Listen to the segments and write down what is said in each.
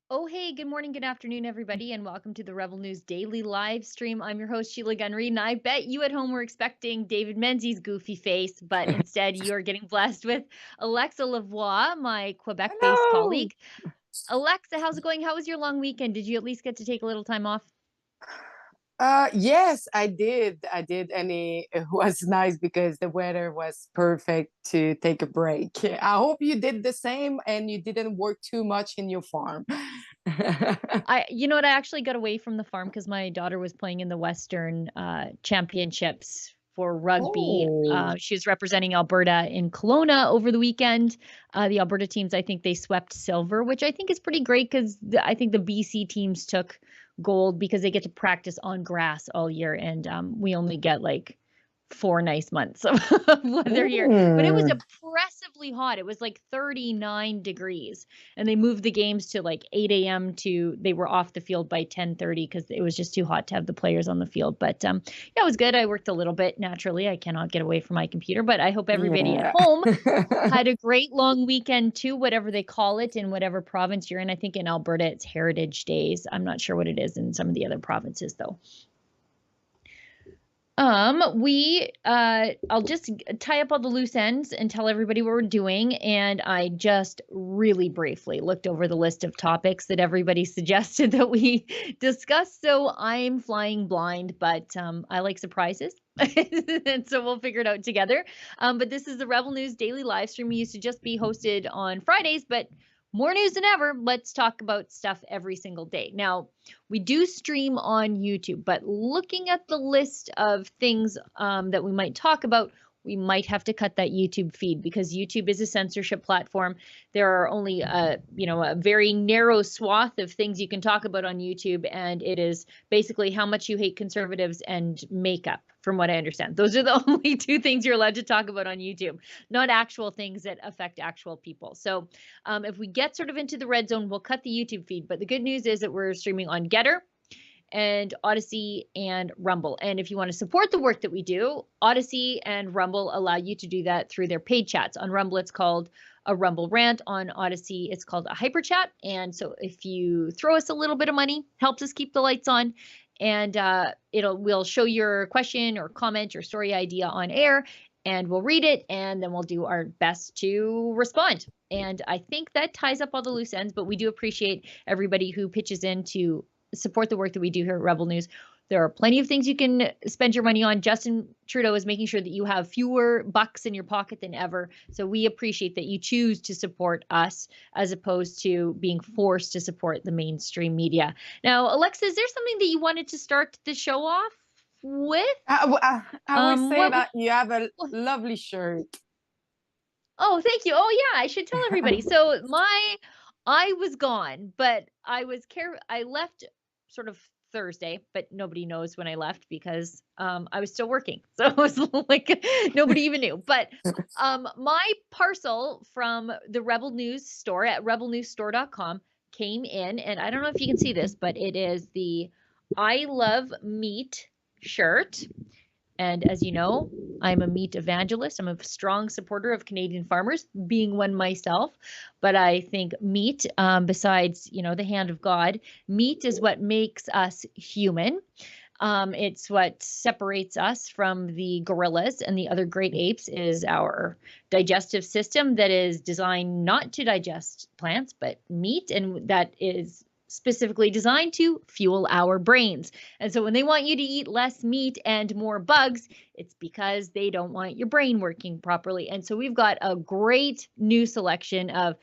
Oh, hey, good morning, good afternoon, everybody, and welcome to the Rebel News Daily live stream. I'm your host, Sheila Gunn-Reid, and I bet you at home were expecting David Menzies' goofy face, but instead you are getting blessed with Alexa Lavoie, my Quebec-based Hello. colleague. Alexa, how's it going? How was your long weekend? Did you at least get to take a little time off? Yes, I did. I did, and it was nice because the weather was perfect to take a break. I hope you did the same and you didn't work too much in your farm. You know what? I actually got away from the farm because my daughter was playing in the Western Championships for rugby. Oh. She was representing Alberta in Kelowna over the weekend. The Alberta teams, I think they swept silver, which I think is pretty great because I think the BC teams took gold because they get to practice on grass all year, and we only get like 4 nice months of weather here. But it was Mm. oppressively hot. It was like 39 degrees, and they moved the games to like 8 a.m. to they were off the field by 10:30 because it was just too hot to have the players on the field. But yeah, it was good. I worked a little bit. Naturally, I cannot get away from my computer, but I hope everybody at Yeah. home had a great long weekend too, whatever they call it in whatever province you're in. I think in Alberta it's Heritage Days. I'm not sure what it is in some of the other provinces though. I'll just tie up all the loose ends and tell everybody what we're doing. And I just really briefly looked over the list of topics that everybody suggested that we discuss. So I'm flying blind, but I like surprises. And so we'll figure it out together. But this is the Rebel News Daily Live Stream. We used to just be hosted on Fridays, but more news than ever. Let's talk about stuff every single day. Now, we do stream on YouTube, but looking at the list of things that we might talk about, we might have to cut that YouTube feed because YouTube is a censorship platform. There are only a very narrow swath of things you can talk about on YouTube, and it is basically how much you hate conservatives and makeup, from what I understand. Those are the only two things you're allowed to talk about on YouTube, not actual things that affect actual people. So if we get sort of into the red zone, we'll cut the YouTube feed. But the good news is that we're streaming on Getter and Odyssey and Rumble. And if you want to support the work that we do, Odyssey and Rumble allow you to do that through their paid chats. On Rumble, it's called a Rumble rant. On Odyssey, it's called a hyper chat. And so if you throw us a little bit of money, helps us keep the lights on. And we'll show your question or comment or story idea on air, and we'll read it, and then we'll do our best to respond. And I think that ties up all the loose ends, but we do appreciate everybody who pitches in to support the work that we do here at Rebel News. There are plenty of things you can spend your money on. Justin Trudeau is making sure that you have fewer bucks in your pocket than ever. So we appreciate that you choose to support us as opposed to being forced to support the mainstream media. Now, Alexa, is there something that you wanted to start the show off with? I would say What? that you have a lovely shirt. Oh, thank you. Oh, yeah, I should tell everybody. So I was gone, but I left sort of Thursday, but nobody knows when I left because I was still working. So it was like nobody even knew. But my parcel from the Rebel News store at rebelnewsstore.com came in, and I don't know if you can see this, but it is the I Love Meat shirt. And as you know, I'm a meat evangelist. I'm a strong supporter of Canadian farmers, being one myself. But I think meat, besides, the hand of God, meat is what makes us human. It's what separates us from the gorillas and the other great apes is our digestive system that is designed not to digest plants, but meat, and that is specifically designed to fuel our brains. And so when they want you to eat less meat and more bugs, it's because they don't want your brain working properly. And so we've got a great new selection of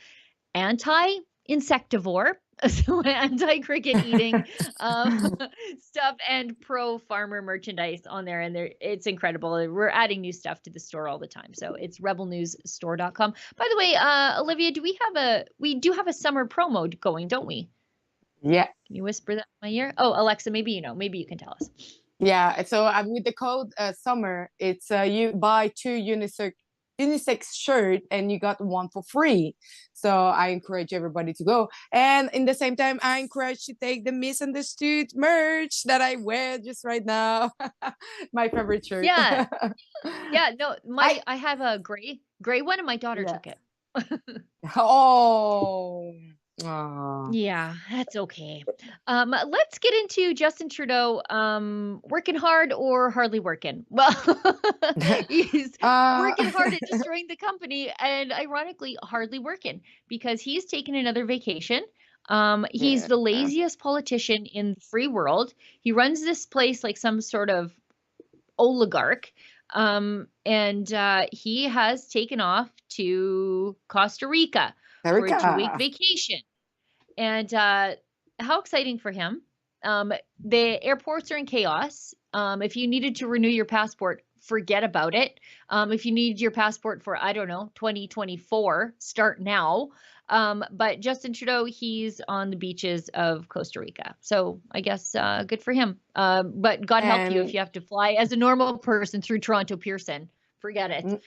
anti-insectivore, so anti-cricket eating stuff and pro-farmer merchandise on there. And it's incredible. We're adding new stuff to the store all the time. So it's rebelnewsstore.com. By the way, Olivia, we do have a summer promo going, don't we? Yeah. Can you whisper that in my ear? Oh, Alexa, maybe you can tell us. Yeah. So with the code summer, it's you buy 2 unisex shirt and you got 1 for free. So I encourage everybody to go. And in the same time, I encourage to take the misunderstood merch that I wear just right now. My favorite shirt. Yeah. Yeah. No, I have a gray one, and my daughter took it. Oh. Aw. Yeah, that's okay. Let's get into Justin Trudeau working hard or hardly working. Well, he's working hard at destroying the company, and ironically, hardly working because he's taken another vacation. He's the laziest politician in the free world. He runs this place like some sort of oligarch. And he has taken off to Costa Rica for a 2-week vacation. And how exciting for him. The airports are in chaos. If you needed to renew your passport forget about it. If you need your passport for, I don't know, 2024, start now. But Justin Trudeau, he's on the beaches of Costa Rica. So I guess good for him. But God help you if And you have to fly as a normal person through Toronto Pearson. Forget it.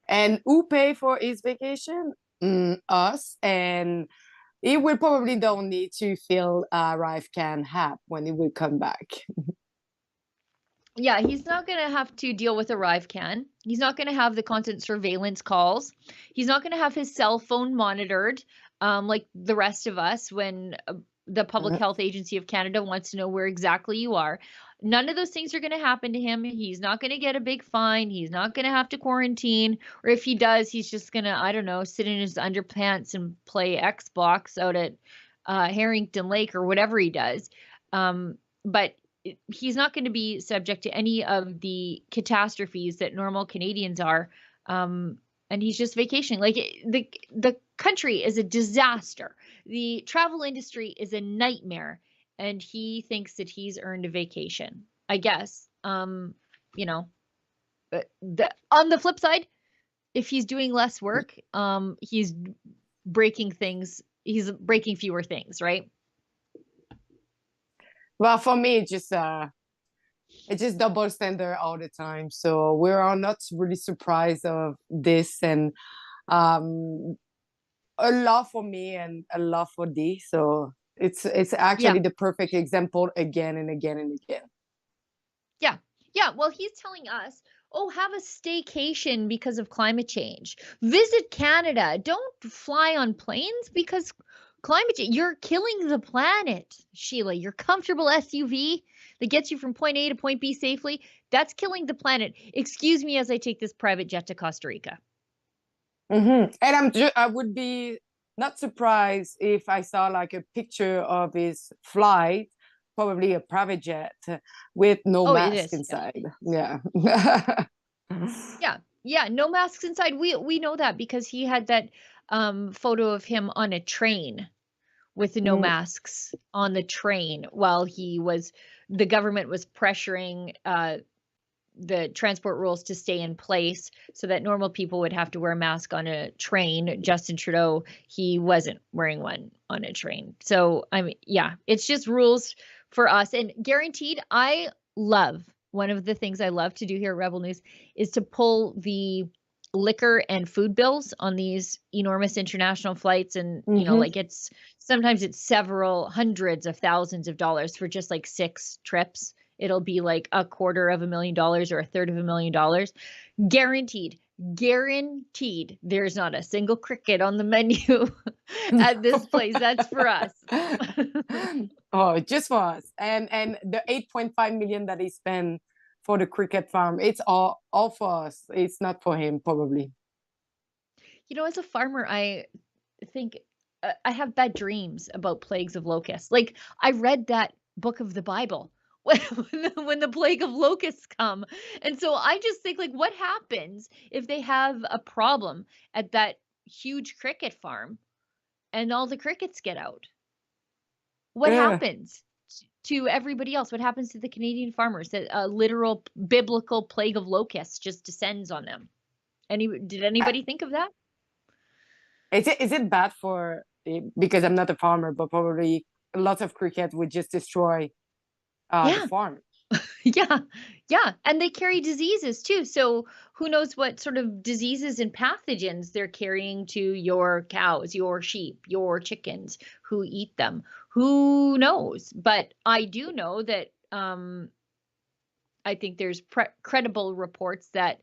and who pay for his vacation? Us. And he will probably don't need to fill a Rive Can app when he will come back. Yeah, he's not going to have to deal with ArriveCan. He's not going to have the constant surveillance calls. He's not going to have his cell phone monitored, like the rest of us when the Public Uh, Health Agency of Canada wants to know where exactly you are. None of those things are going to happen to him. He's not going to get a big fine. He's not going to have to quarantine. Or if he does, he's just going to, I don't know, sit in his underpants and play Xbox out at Harrington Lake or whatever he does. But he's not going to be subject to any of the catastrophes that normal Canadians are. And he's just vacationing. Like the country is a disaster. The travel industry is a nightmare, and he thinks that he's earned a vacation. I guess. You know, but on the flip side, if he's doing less work, he's breaking things. He's breaking fewer things, right? well, for me, it's just double standard all the time. So we are not really surprised of this, and um, a lot for me and a lot for Dee. So it's Yeah. actually the perfect example again and again and again. Yeah. Yeah. Well, he's telling us, oh, have a staycation because of climate change. Visit Canada. Don't fly on planes because climate change. You're killing the planet, Sheila. Your comfortable SUV that gets you from point A to point B safely, that's killing the planet. Excuse me as I take this private jet to Costa Rica. And I would be not surprised if I saw like a picture of his flight, probably a private jet with no Oh, it mask is. Yeah. inside. Yeah. Yeah. Yeah. No masks inside. We know that because he had that photo of him on a train with no Mm, masks on the train while the government was pressuring the transport rules to stay in place so that normal people would have to wear a mask on a train. Justin Trudeau, he wasn't wearing one on a train. So I mean, yeah, it's just rules for us. And guaranteed, one of the things I love to do here at Rebel News is to pull the liquor and food bills on these enormous international flights. And mhm. like sometimes it's several hundreds of thousands of dollars for just like 6 trips. It'll be like $250,000 or $350,000. Guaranteed, guaranteed there's not a single cricket on the menu at this place. That's for us. Oh, just for us. And the 8.5 million that he spent for the cricket farm, it's all for us. It's not for him, probably. As a farmer, I think I have bad dreams about plagues of locusts. Like I read that book of the Bible when the plague of locusts come. And so I just think like what happens if they have a problem at that huge cricket farm and all the crickets get out? What Yeah. happens to everybody else? What happens to the Canadian farmers? That a literal biblical plague of locusts just descends on them. Did Uh, anybody think of that? is it bad for, because I'm not a farmer, but probably lots of cricket would just destroy the Yeah. farm. Yeah, yeah, and they carry diseases too. So who knows what sort of diseases and pathogens they're carrying to your cows, your sheep, your chickens who eat them. Who knows? But I do know that I think there's credible reports that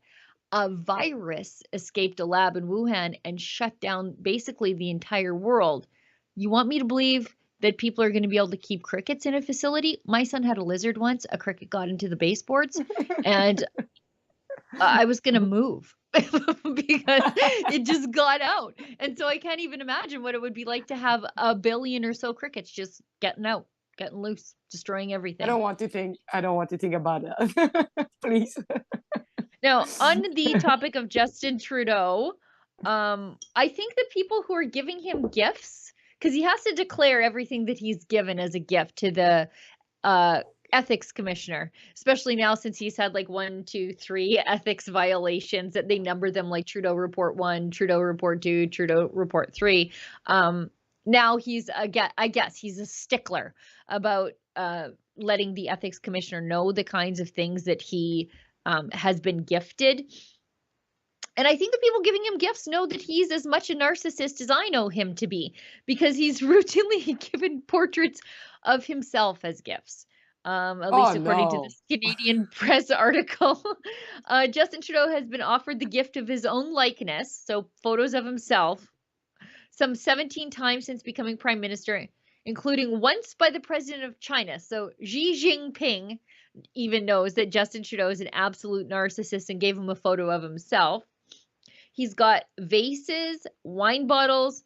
a virus escaped a lab in Wuhan and shut down basically the entire world. You want me to believe that people are going to be able to keep crickets in a facility? My son had a lizard once. A cricket got into the baseboards, and I was going to move because it just got out. And so I can't even imagine what it would be like to have a billion or so crickets just getting out, getting loose, destroying everything. I don't want to think about that. Please. Now, on the topic of Justin Trudeau, I think the people who are giving him gifts, because he has to declare everything that he's given as a gift to the ethics commissioner, especially now since he's had like 1, 2, 3 ethics violations that they number them like Trudeau Report 1, Trudeau Report 2, Trudeau Report 3. Now I guess he's a stickler about letting the ethics commissioner know the kinds of things that he has been gifted. And I think the people giving him gifts know that he's as much a narcissist as I know him to be, because he's routinely given portraits of himself as gifts. At Oh least according to no. this Canadian press article. Justin Trudeau has been offered the gift of his own likeness, so photos of himself, some 17 times since becoming prime minister, including once by the president of China. So Xi Jinping even knows that Justin Trudeau is an absolute narcissist and gave him a photo of himself. He's got vases, wine bottles,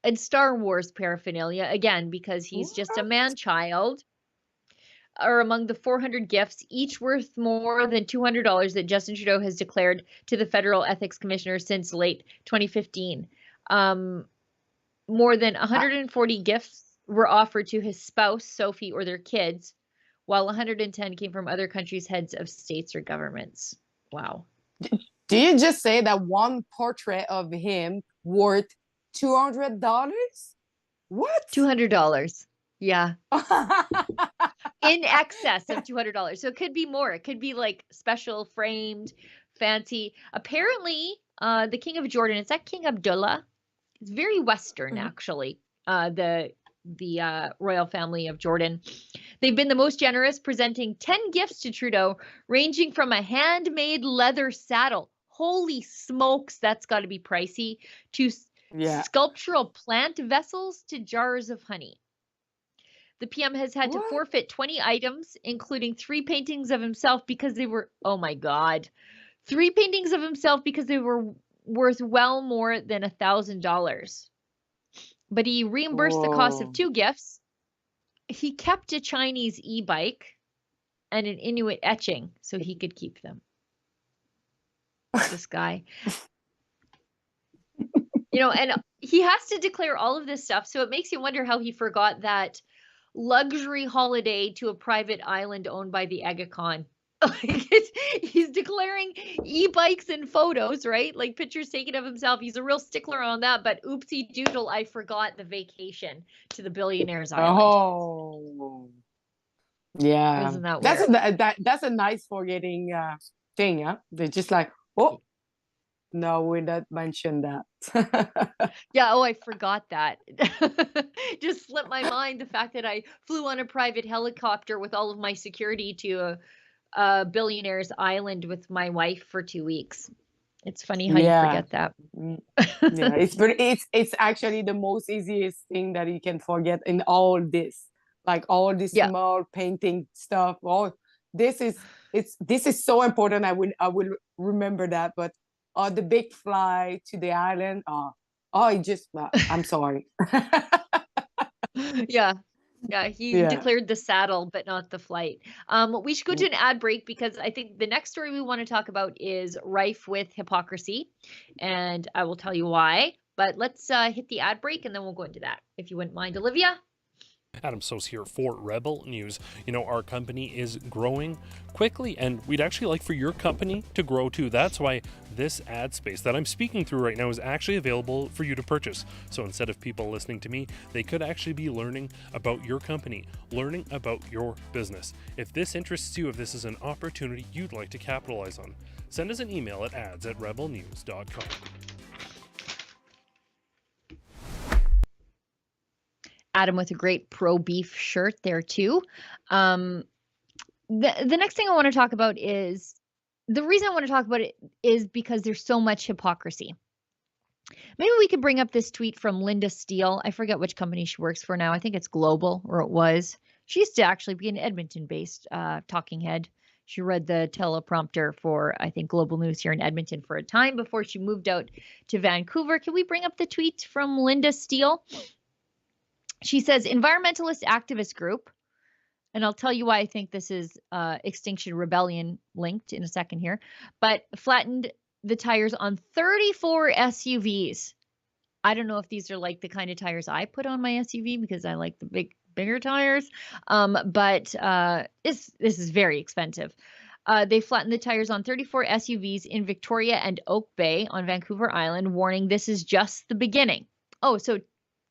and Star Wars paraphernalia, again, because he's just a What? man-child, are among the 400 gifts, each worth more than $200, that Justin Trudeau has declared to the Federal Ethics Commissioner since late 2015. More than I, 140 gifts were offered to his spouse, Sophie, or their kids, while 110 came from other countries' heads of states or governments. Wow. do you just say that one portrait of him worth $200? What? $200. Yeah. In excess of $200. So it could be more. It could be like special framed, fancy. Apparently, the King of Jordan, is that King Abdullah? It's very Western, Mhm. actually. The royal family of Jordan. They've been the most generous, presenting 10 gifts to Trudeau, ranging from a handmade leather saddle. Holy smokes, that's got to be pricey. To Yeah. sculptural plant vessels to jars of honey. The PM has had to What? forfeit 20 items, including 3 paintings of himself because they were, oh my God, 3 paintings of himself because they were worth well more than $1,000. But he reimbursed the cost of Whoa. 2 gifts. He kept a Chinese e-bike and an Inuit etching so he could keep them. This guy. And he has to declare all of this stuff. So it makes you wonder how he forgot that luxury holiday to a private island owned by the Aga Khan. He's declaring e-bikes and photos, right? Like pictures taken of himself. He's a real stickler on that. But oopsie doodle, I forgot the vacation to the billionaire's island. Oh. Yeah. Isn't that That's weird? that's a nice forgetting thing, yeah. They're just like, oh no, we not mention that. Yeah, oh, I forgot that. Just slipped my mind the fact that I flew on a private helicopter with all of my security to a billionaire's island with my wife for 2 weeks. It's funny how you Yeah. forget that. Mm, yeah, it's actually the most easiest thing that you can forget in all this. Like all this Yeah. small painting stuff. All this is this is so important. I will remember that. But the big fly to the island. It just I'm sorry. Yeah. Yeah, he Yeah. declared the saddle, but not the flight. We should go to Mm. an ad break because I think the next story we want to talk about is rife with hypocrisy, and I will tell you why. But let's hit the ad break and then we'll go into that, if you wouldn't mind, Olivia. Adam Sos here for Rebel News. Our company is growing quickly, and we'd actually like for your company to grow too. That's why this ad space that I'm speaking through right now is actually available for you to purchase. So instead of people listening to me, they could actually be learning about your company, learning about your business. If this interests you, if this is an opportunity you'd like to capitalize on, send us an email at ads@rebelnews.com. Adam with a great pro beef shirt there too. The next thing I want to talk about is the reason I want to talk about it is because there's so much hypocrisy. Maybe we could bring up this tweet from Linda Steele. I forget which company she works for now. I think it's Global, or it was. She used to actually be an Edmonton-based talking head. She read the teleprompter for, I think, Global News here in Edmonton for a time before she moved out to Vancouver. Can we bring up the tweet from Linda Steele? She says, environmentalist activist group, and I'll tell you why I think this is Extinction Rebellion linked in a second here, but flattened the tires on 34 SUVs I don't know if these are like the kind of tires I put on my SUV because I like the bigger tires. But this is very expensive. They flattened the tires on 34 SUVs in Victoria and Oak Bay on Vancouver Island, warning this is just the beginning. Oh, so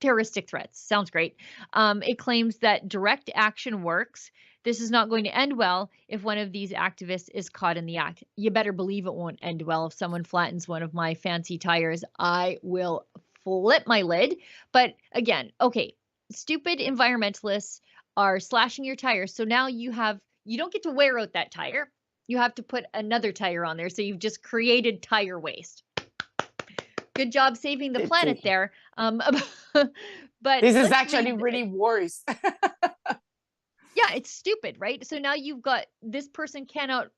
terroristic threats. Sounds great. It claims that direct action works. This is not going to end well if one of these activists is caught in the act. You better believe it won't end well if someone flattens one of my fancy tires. I will flip my lid. But again, okay, stupid environmentalists are slashing your tires. So now you don't get to wear out that tire. You have to put another tire on there. So you've just created tire waste. Good job saving the planet there. But this is actually really worse. Yeah, it's stupid, right? So now you've got this person cannot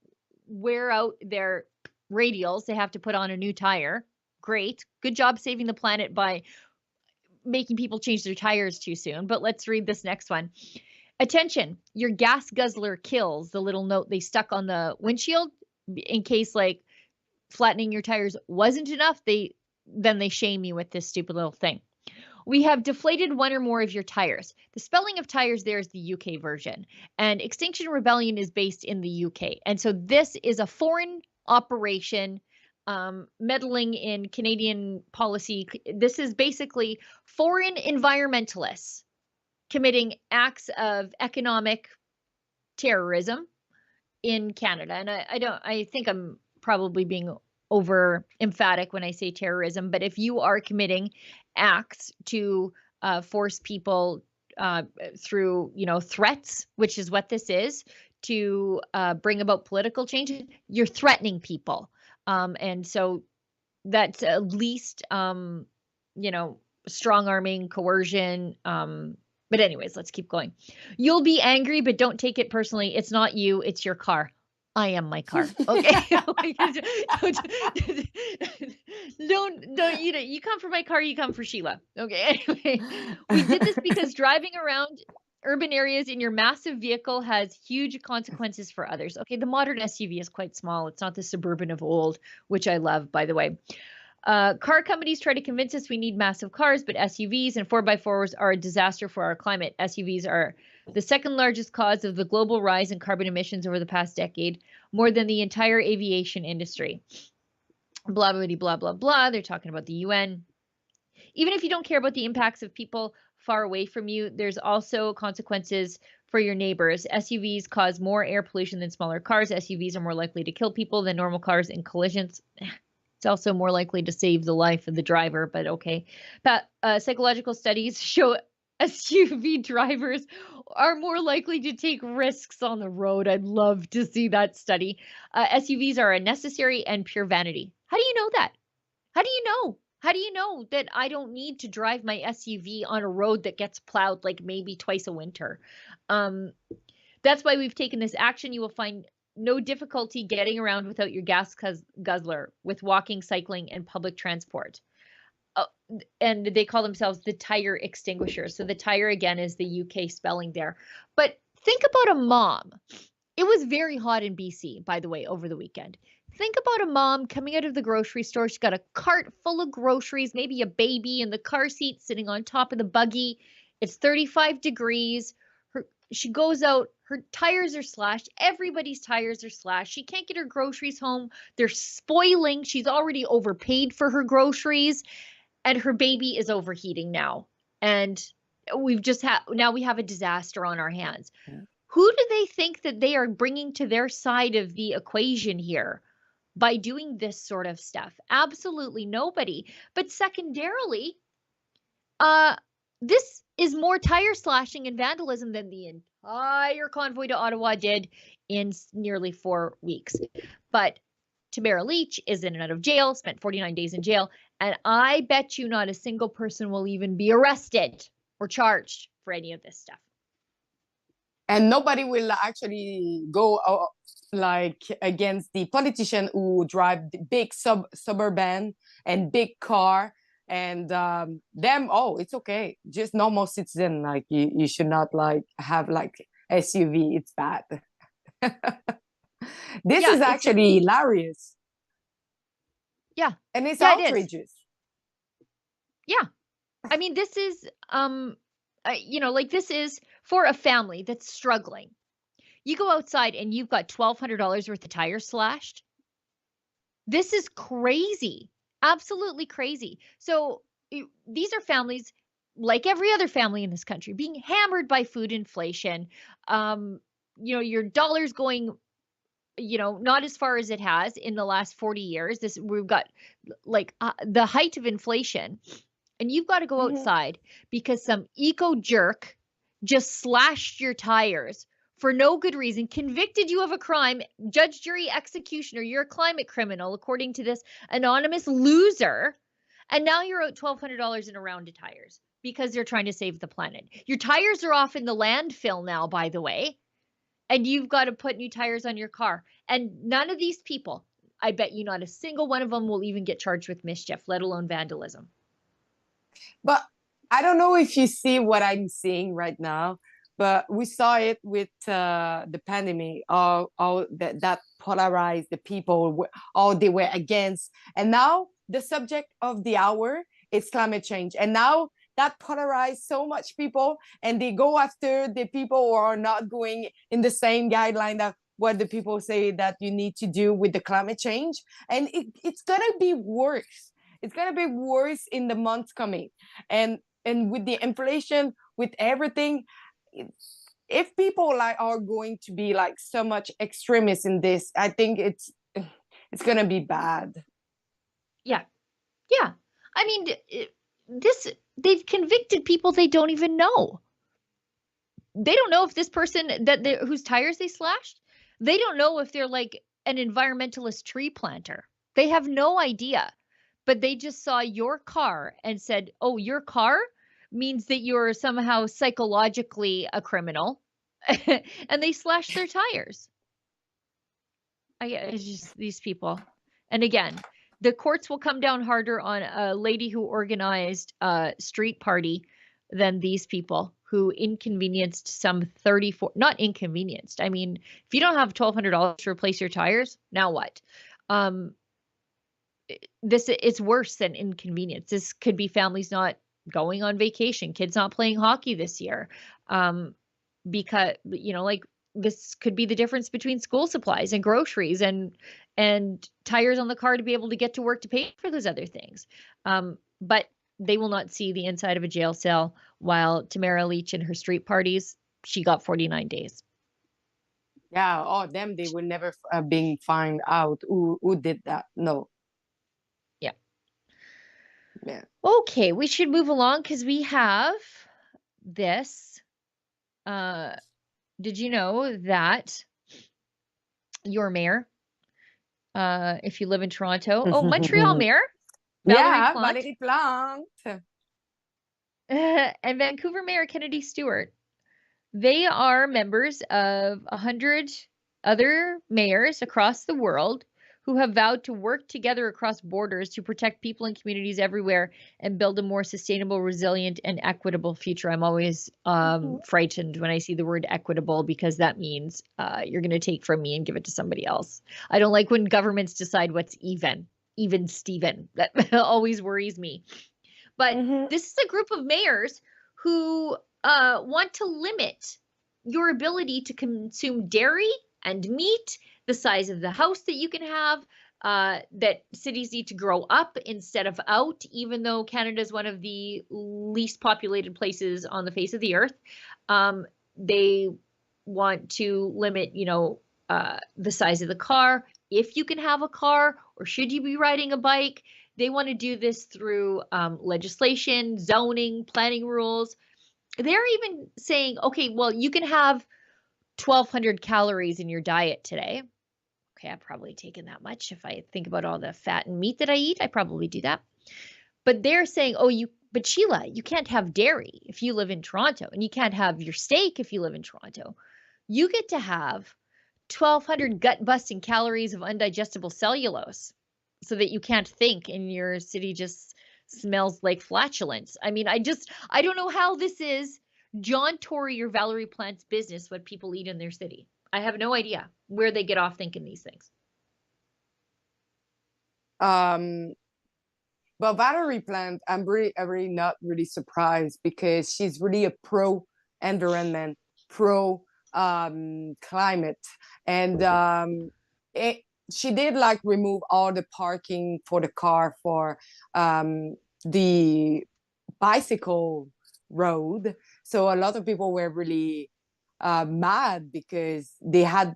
wear out their radials. They have to put on a new tire. Great. Good job saving the planet by making people change their tires too soon. But let's read this next one. Attention, your gas guzzler kills, the little note they stuck on the windshield in case like flattening your tires wasn't enough. Then they shame you with this stupid little thing. We have deflated one or more of your tires. The spelling of tires there is the UK version, and Extinction Rebellion is based in the UK. And so this is a foreign operation meddling in Canadian policy. This is basically foreign environmentalists committing acts of economic terrorism in Canada. And I think I'm probably being over emphatic when I say terrorism, but if you are committing acts to force people through, threats, which is what this is, to bring about political change, you're threatening people. And so that's at least, strong arming, coercion. But anyways, let's keep going. You'll be angry, but don't take it personally. It's not you, it's your car. I am my car. Okay. don't you come for my car, you come for Sheila. Okay. Anyway, we did this because driving around urban areas in your massive vehicle has huge consequences for others. Okay, the modern SUV is quite small. It's not the Suburban of old, which I love, by the way. Car companies try to convince us we need massive cars, but SUVs and 4x4s are a disaster for our climate. SUVs are the second largest cause of the global rise in carbon emissions over the past decade, more than the entire aviation industry. Blah, blah, blah, blah, blah. They're talking about the UN. Even if you don't care about the impacts of people far away from you, there's also consequences for your neighbors. SUVs cause more air pollution than smaller cars. SUVs are more likely to kill people than normal cars in collisions. It's also more likely to save the life of the driver, but okay. Psychological studies show SUV drivers are more likely to take risks on the road. I'd love to see that study. SUVs are unnecessary and pure vanity. How do you know that? How do you know? How do you know that I don't need to drive my SUV on a road that gets plowed like maybe twice a winter? That's why we've taken this action. You will find no difficulty getting around without your gas guzzler with walking, cycling, and public transport. And they call themselves the tire extinguisher. So the tire, again, is the UK spelling there. But think about a mom. It was very hot in BC, by the way, over the weekend. Think about a mom coming out of the grocery store. She's got a cart full of groceries, maybe a baby in the car seat sitting on top of the buggy. It's 35 degrees. She goes out. Her tires are slashed. Everybody's tires are slashed. She can't get her groceries home. They're spoiling. She's already overpaid for her groceries. And her baby is overheating now. And we have a disaster on our hands. Yeah. Who do they think that they are bringing to their side of the equation here by doing this sort of stuff? Absolutely nobody. But secondarily, this is more tire slashing and vandalism than the entire convoy to Ottawa did in nearly 4 weeks. But Tamara Leach is in and out of jail, spent 49 days in jail, and I bet you not a single person will even be arrested or charged for any of this stuff. And nobody will actually go against the politician who drive the big suburban and big car, and them. Oh, it's okay, just normal citizen. Like you should not have SUV. It's bad. This is actually hilarious. Yeah. And it's outrageous. Yeah. I mean, this is, like this is for a family that's struggling. You go outside and you've got $1,200 worth of tires slashed. This is crazy. Absolutely crazy. So these are families like every other family in this country being hammered by food inflation. Um, your dollar's going, not as far as it has in the last 40 years. We've got like the height of inflation, and you've got to go Mhm. outside because some eco jerk just slashed your tires for no good reason, convicted you of a crime, judge, jury, executioner, you're a climate criminal, according to this anonymous loser. And now you're out $1,200 in a round of tires because they're trying to save the planet. Your tires are off in the landfill now, by the way, and you've got to put new tires on your car. And none of these people, I bet you not a single one of them will even get charged with mischief, let alone vandalism. But I don't know if you see what I'm seeing right now, but we saw it with the pandemic, all that polarized the people, all they were against. And now the subject of the hour is climate change. And now that polarized so much people, and they go after the people who are not going in the same guideline that what the people say that you need to do with the climate change. And it's gonna be worse. It's gonna be worse in the months coming. And with the inflation, with everything, if people like are going to be like so much extremists in this, I think it's gonna be bad. Yeah. Yeah. I mean, this, they've convicted people they don't even know. They don't know if this person whose tires they slashed, they don't know if they're like an environmentalist tree planter. They have no idea. But they just saw your car and said, "Oh, your car means that you're somehow psychologically a criminal." And they slashed their tires. It's just these people. And again, the courts will come down harder on a lady who organized a street party than these people who inconvenienced some 34, not inconvenienced. I mean, if you don't have $1,200 to replace your tires, now what? Um, this it's worse than inconvenience. This could be families not going on vacation, kids not playing hockey this year. Because like this could be the difference between school supplies and groceries and tires on the car to be able to get to work to pay for those other things. But they will not see the inside of a jail cell, while Tamara Leach and her street parties, she got 49 days. Yeah, all them, they will never being find out who did that. No. Yeah. Yeah. Okay, we should move along because we have this. Did you know that your mayor, if you live in Toronto, Montreal mayor, Valerie Yeah, Plante, Valérie Plante. and Vancouver mayor Kennedy Stewart, they are members of 100 other mayors across the world who have vowed to work together across borders to protect people and communities everywhere and build a more sustainable, resilient, and equitable future. I'm always frightened when I see the word equitable, because that means you're going to take from me and give it to somebody else. I don't like when governments decide what's even Steven. That always worries me. But this is a group of mayors who want to limit your ability to consume dairy and meat, the size of the house that you can have, that cities need to grow up instead of out, even though Canada is one of the least populated places on the face of the earth. They want to limit, the size of the car, if you can have a car, or should you be riding a bike. They want to do this through legislation, zoning, planning rules. They're even saying, okay, well, you can have 1,200 calories in your diet today. Okay, I've probably taken that much. If I think about all the fat and meat that I eat, I probably do that. But they're saying, but Sheila, you can't have dairy if you live in Toronto, and you can't have your steak if you live in Toronto. You get to have 1,200 gut-busting calories of undigestible cellulose, so that you can't think and your city just smells like flatulence. I mean, I don't know how this is John Tory or Valerie Plante's business what people eat in their city. I have no idea where they get off thinking these things. But Valerie Plant, I'm really not really surprised because she's really a pro environment, pro climate, and it, she did like remove all the parking for the car for the bicycle road. So a lot of people were really mad because they have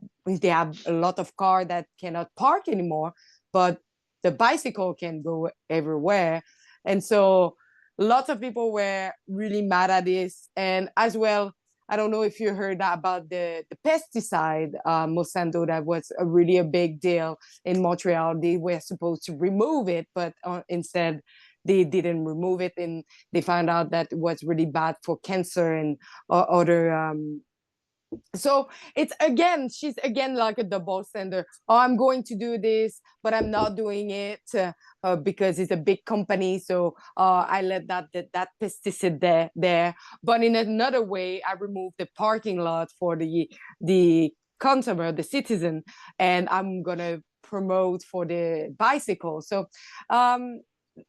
a lot of car that cannot park anymore, but the bicycle can go everywhere. And so lots of people were really mad at this. And as well, I don't know if you heard about the pesticide, Monsanto, that was really a big deal in Montreal. They were supposed to remove it, but instead they didn't remove it. And they found out that it was really bad for cancer and other so she's again like a double standard. Oh, I'm going to do this, but I'm not doing it because it's a big company, so I let that pesticide there. But in another way, I removed the parking lot for the consumer, the citizen, and I'm gonna promote for the bicycle. So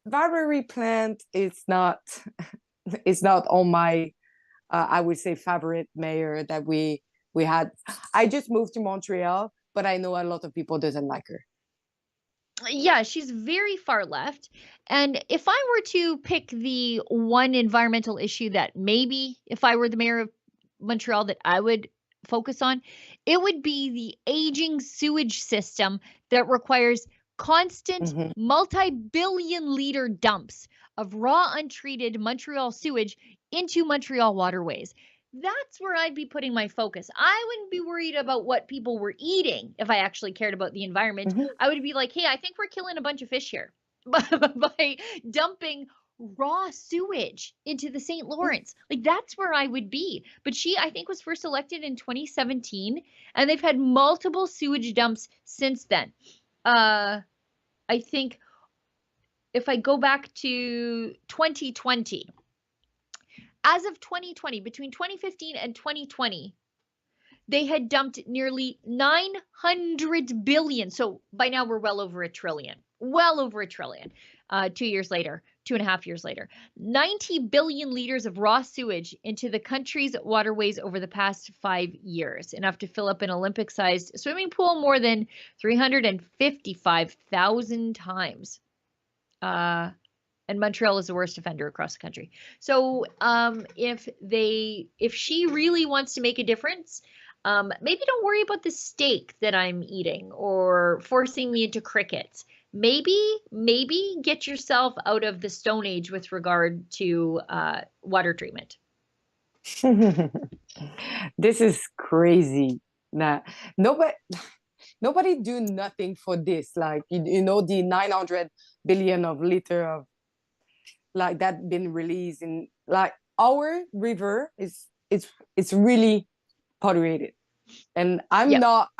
Valerie Plant is not it's not on my I would say favorite mayor that we had. I just moved to Montreal, but I know a lot of people doesn't like her. Yeah, she's very far left. And if I were to pick the one environmental issue that maybe if I were the mayor of Montreal that I would focus on, it would be the aging sewage system that requires constant Mm-hmm. multi-billion liter dumps of raw untreated Montreal sewage into Montreal waterways. That's where I'd be putting my focus. I wouldn't be worried about what people were eating if I actually cared about the environment. Mm-hmm. I would be like, hey, I think we're killing a bunch of fish here by dumping raw sewage into the St. Lawrence. Like that's where I would be. But she, I think, was first elected in 2017, and they've had multiple sewage dumps since then. I think if I go back to 2020, as of 2020, between 2015 and 2020, they had dumped nearly 900 billion. So by now we're well over a trillion, well over a trillion. 2 years later, 2.5 years later, 90 billion liters of raw sewage into the country's waterways over the past 5 years, enough to fill up an Olympic sized swimming pool more than 355,000 times. And Montreal is the worst offender across the country. So if she really wants to make a difference, maybe don't worry about the steak that I'm eating or forcing me into crickets. Maybe get yourself out of the Stone Age with regard to water treatment. This is crazy. Nah, nobody do nothing for this. Like you know the 900 billion of liter of like that been released in like our river is it's really polluted, and I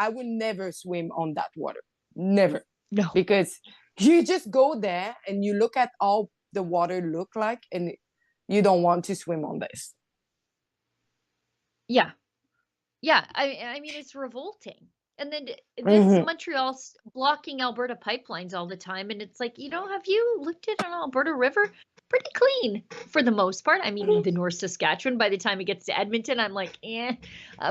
would never swim on that water, never. No, because you just go there and you look at all the water look like, and you don't want to swim on this. yeah, I mean it's revolting. And then this Mm-hmm. Montreal's blocking Alberta pipelines all the time, and it's like, have you looked at an Alberta River? Pretty clean for the most part. I mean, the North Saskatchewan, by the time it gets to Edmonton, I'm like, eh.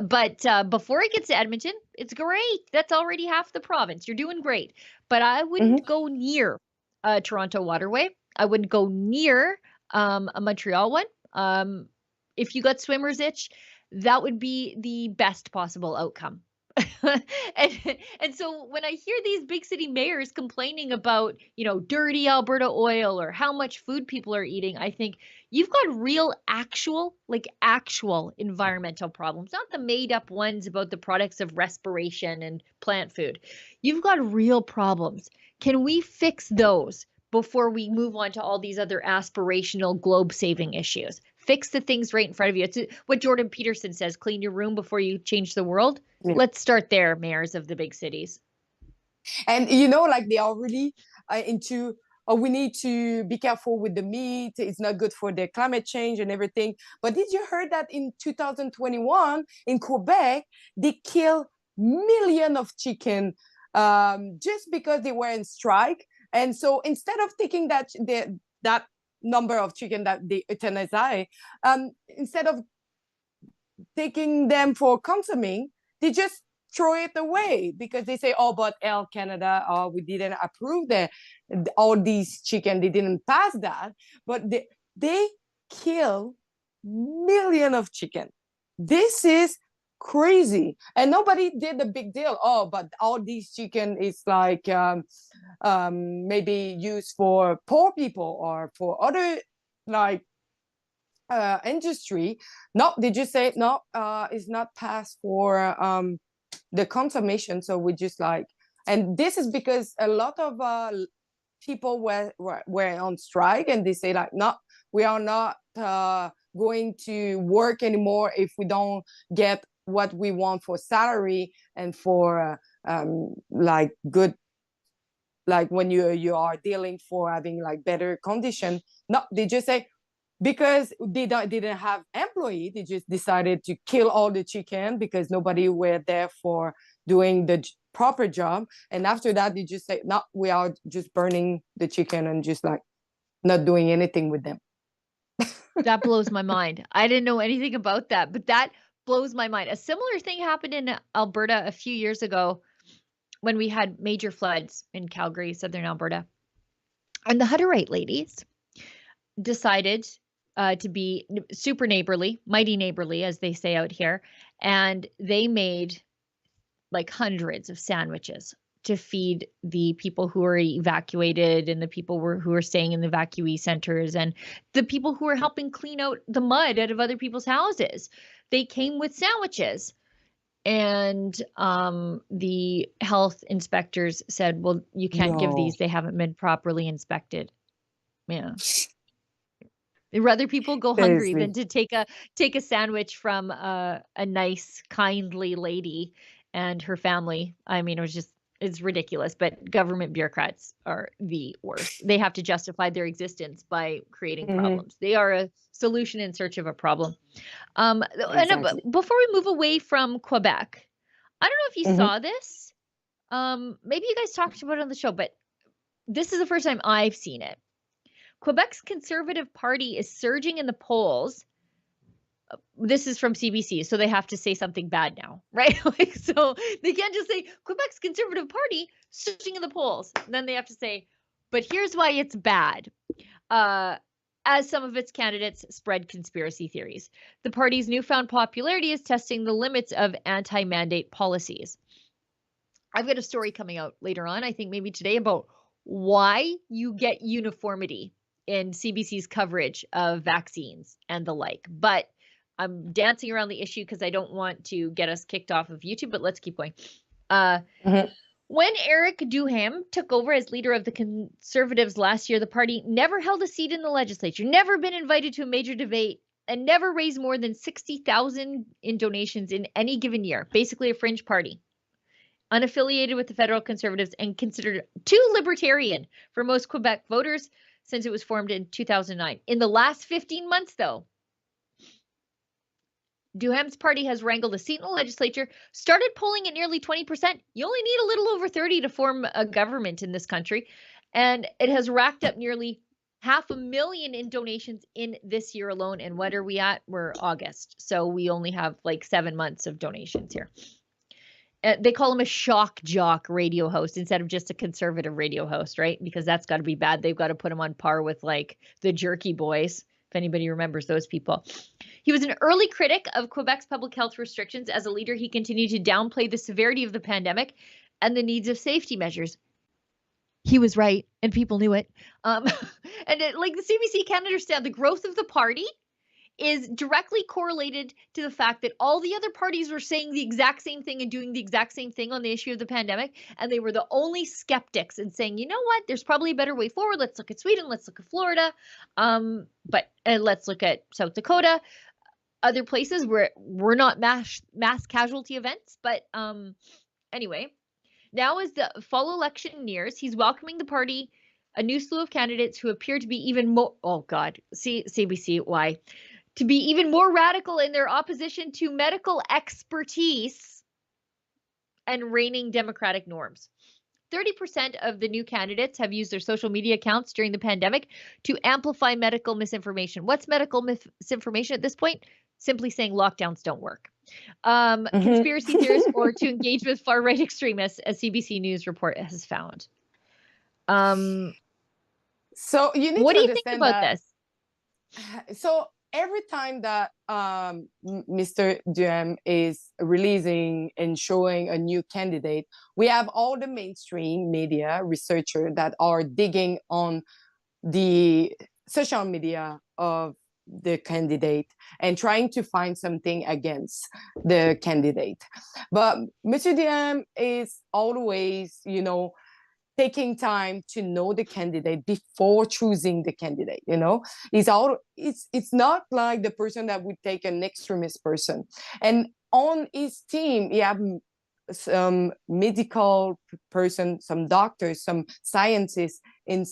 But before it gets to Edmonton, it's great. That's already half the province. You're doing great. But I wouldn't go near a Toronto waterway. I wouldn't go near a Montreal one. If you got swimmer's itch, that would be the best possible outcome. and so when I hear these big city mayors complaining about, dirty Alberta oil or how much food people are eating, I think you've got real actual environmental problems, not the made up ones about the products of respiration and plant food. You've got real problems. Can we fix those before we move on to all these other aspirational globe saving issues? Fix the things right in front of you. It's what Jordan Peterson says, clean your room before you change the world. Yeah. Let's start there, mayors of the big cities. And like they are really into, we need to be careful with the meat. It's not good for the climate change and everything. But did you hear that in 2021 in Quebec, they killed millions of chicken just because they were in strike? And so instead of taking that number of chicken that they euthanize, instead of taking them for consuming, they just throw it away because they say, oh, but Health Canada, oh, we didn't approve all these chicken, they didn't pass that. But they kill millions of chicken. This is crazy. And nobody did a big deal. Oh, but all these chicken is like maybe used for poor people or for other like industry. No, they just say no, it's not passed for the consummation. So we just like, and this is because a lot of people were on strike, and they say like, no, we are not going to work anymore if we don't get what we want for salary and for like good, like when you are dealing for having like better condition. No, they just say, because they didn't have employee, they just decided to kill all the chicken because nobody were there for doing the proper job. And after that, they just say, no, we are just burning the chicken and just like not doing anything with them. That blows my mind. I didn't know anything about that, but that blows my mind. A similar thing happened in Alberta a few years ago when we had major floods in Calgary, southern Alberta. And the Hutterite ladies decided to be super neighborly, mighty neighborly, as they say out here. And they made like hundreds of sandwiches to feed the people who are evacuated and the people who are staying in the evacuee centers and the people who are helping clean out the mud out of other people's houses. They came with sandwiches. And the health inspectors said, well, you can't give these. They haven't been properly inspected. Yeah. Rather people go hungry than to take a sandwich from a nice, kindly lady and her family. I mean, it's ridiculous, but government bureaucrats are the worst. They have to justify their existence by creating problems. They are a solution in search of a problem. Exactly. And before we move away from Quebec, I don't know if you saw this. Maybe you guys talked about it on the show, but this is the first time I've seen it. Quebec's Conservative Party is surging in the polls. This is from CBC, so they have to say something bad now, right? Like, so they can't just say Quebec's Conservative Party surging in the polls. Then they have to say, but here's why it's bad. As some of its candidates spread conspiracy theories. The party's newfound popularity is testing the limits of anti-mandate policies. I've got a story coming out later on, I think maybe today, about why you get uniformity in CBC's coverage of vaccines and the like. But I'm dancing around the issue because I don't want to get us kicked off of YouTube, but let's keep going. When Eric Duhem took over as leader of the Conservatives last year, the party never held a seat in the legislature, never been invited to a major debate, and never raised more than $60,000 in donations in any given year. Basically a fringe party. Unaffiliated with the federal Conservatives and considered too libertarian for most Quebec voters since it was formed in 2009. In the last 15 months, though, Duham's party has wrangled a seat in the legislature, started polling at nearly 20%. You only need a little over 30 to form a government in this country. And it has racked up nearly $500,000 in donations in this year alone. And what are we at? We're August. So we only have like 7 months of donations here. They call him a shock jock radio host instead of just a conservative radio host, right? Because that's got to be bad. They've got to put him on par with like the Jerky Boys, if anybody remembers those people. He was an early critic of Quebec's public health restrictions. As a leader, he continued to downplay the severity of the pandemic and the needs of safety measures. He was right, and people knew it. Like the CBC can't understand the growth of the party is directly correlated to the fact that all the other parties were saying the exact same thing and doing the exact same thing on the issue of the pandemic. And they were the only skeptics and saying, you know what, there's probably a better way forward. Let's look at Sweden. Let's look at Florida. But let's look at South Dakota, other places where we're not mass casualty events. But anyway, now as the fall election nears, he's welcoming the party a new slew of candidates who appear to be even more, oh God, see CBC, why? To be even more radical in their opposition to medical expertise and reigning democratic norms. 30% of the new candidates have used their social media accounts during the pandemic to amplify medical misinformation. What's medical misinformation at this point? Simply saying lockdowns don't work. Conspiracy theorists or to engage with far-right extremists, as CBC News report has found. So you need What to do you think understand about that. this? So every time that Mr. Duhem is releasing and showing a new candidate, we have all the mainstream media researchers that are digging on the social media of the candidate and trying to find something against the candidate. But Mr. Duhem is always, taking time to know the candidate before choosing the candidate. It's not like the person that would take an extremist person. And on his team, he have some medical person, some doctors, some scientists in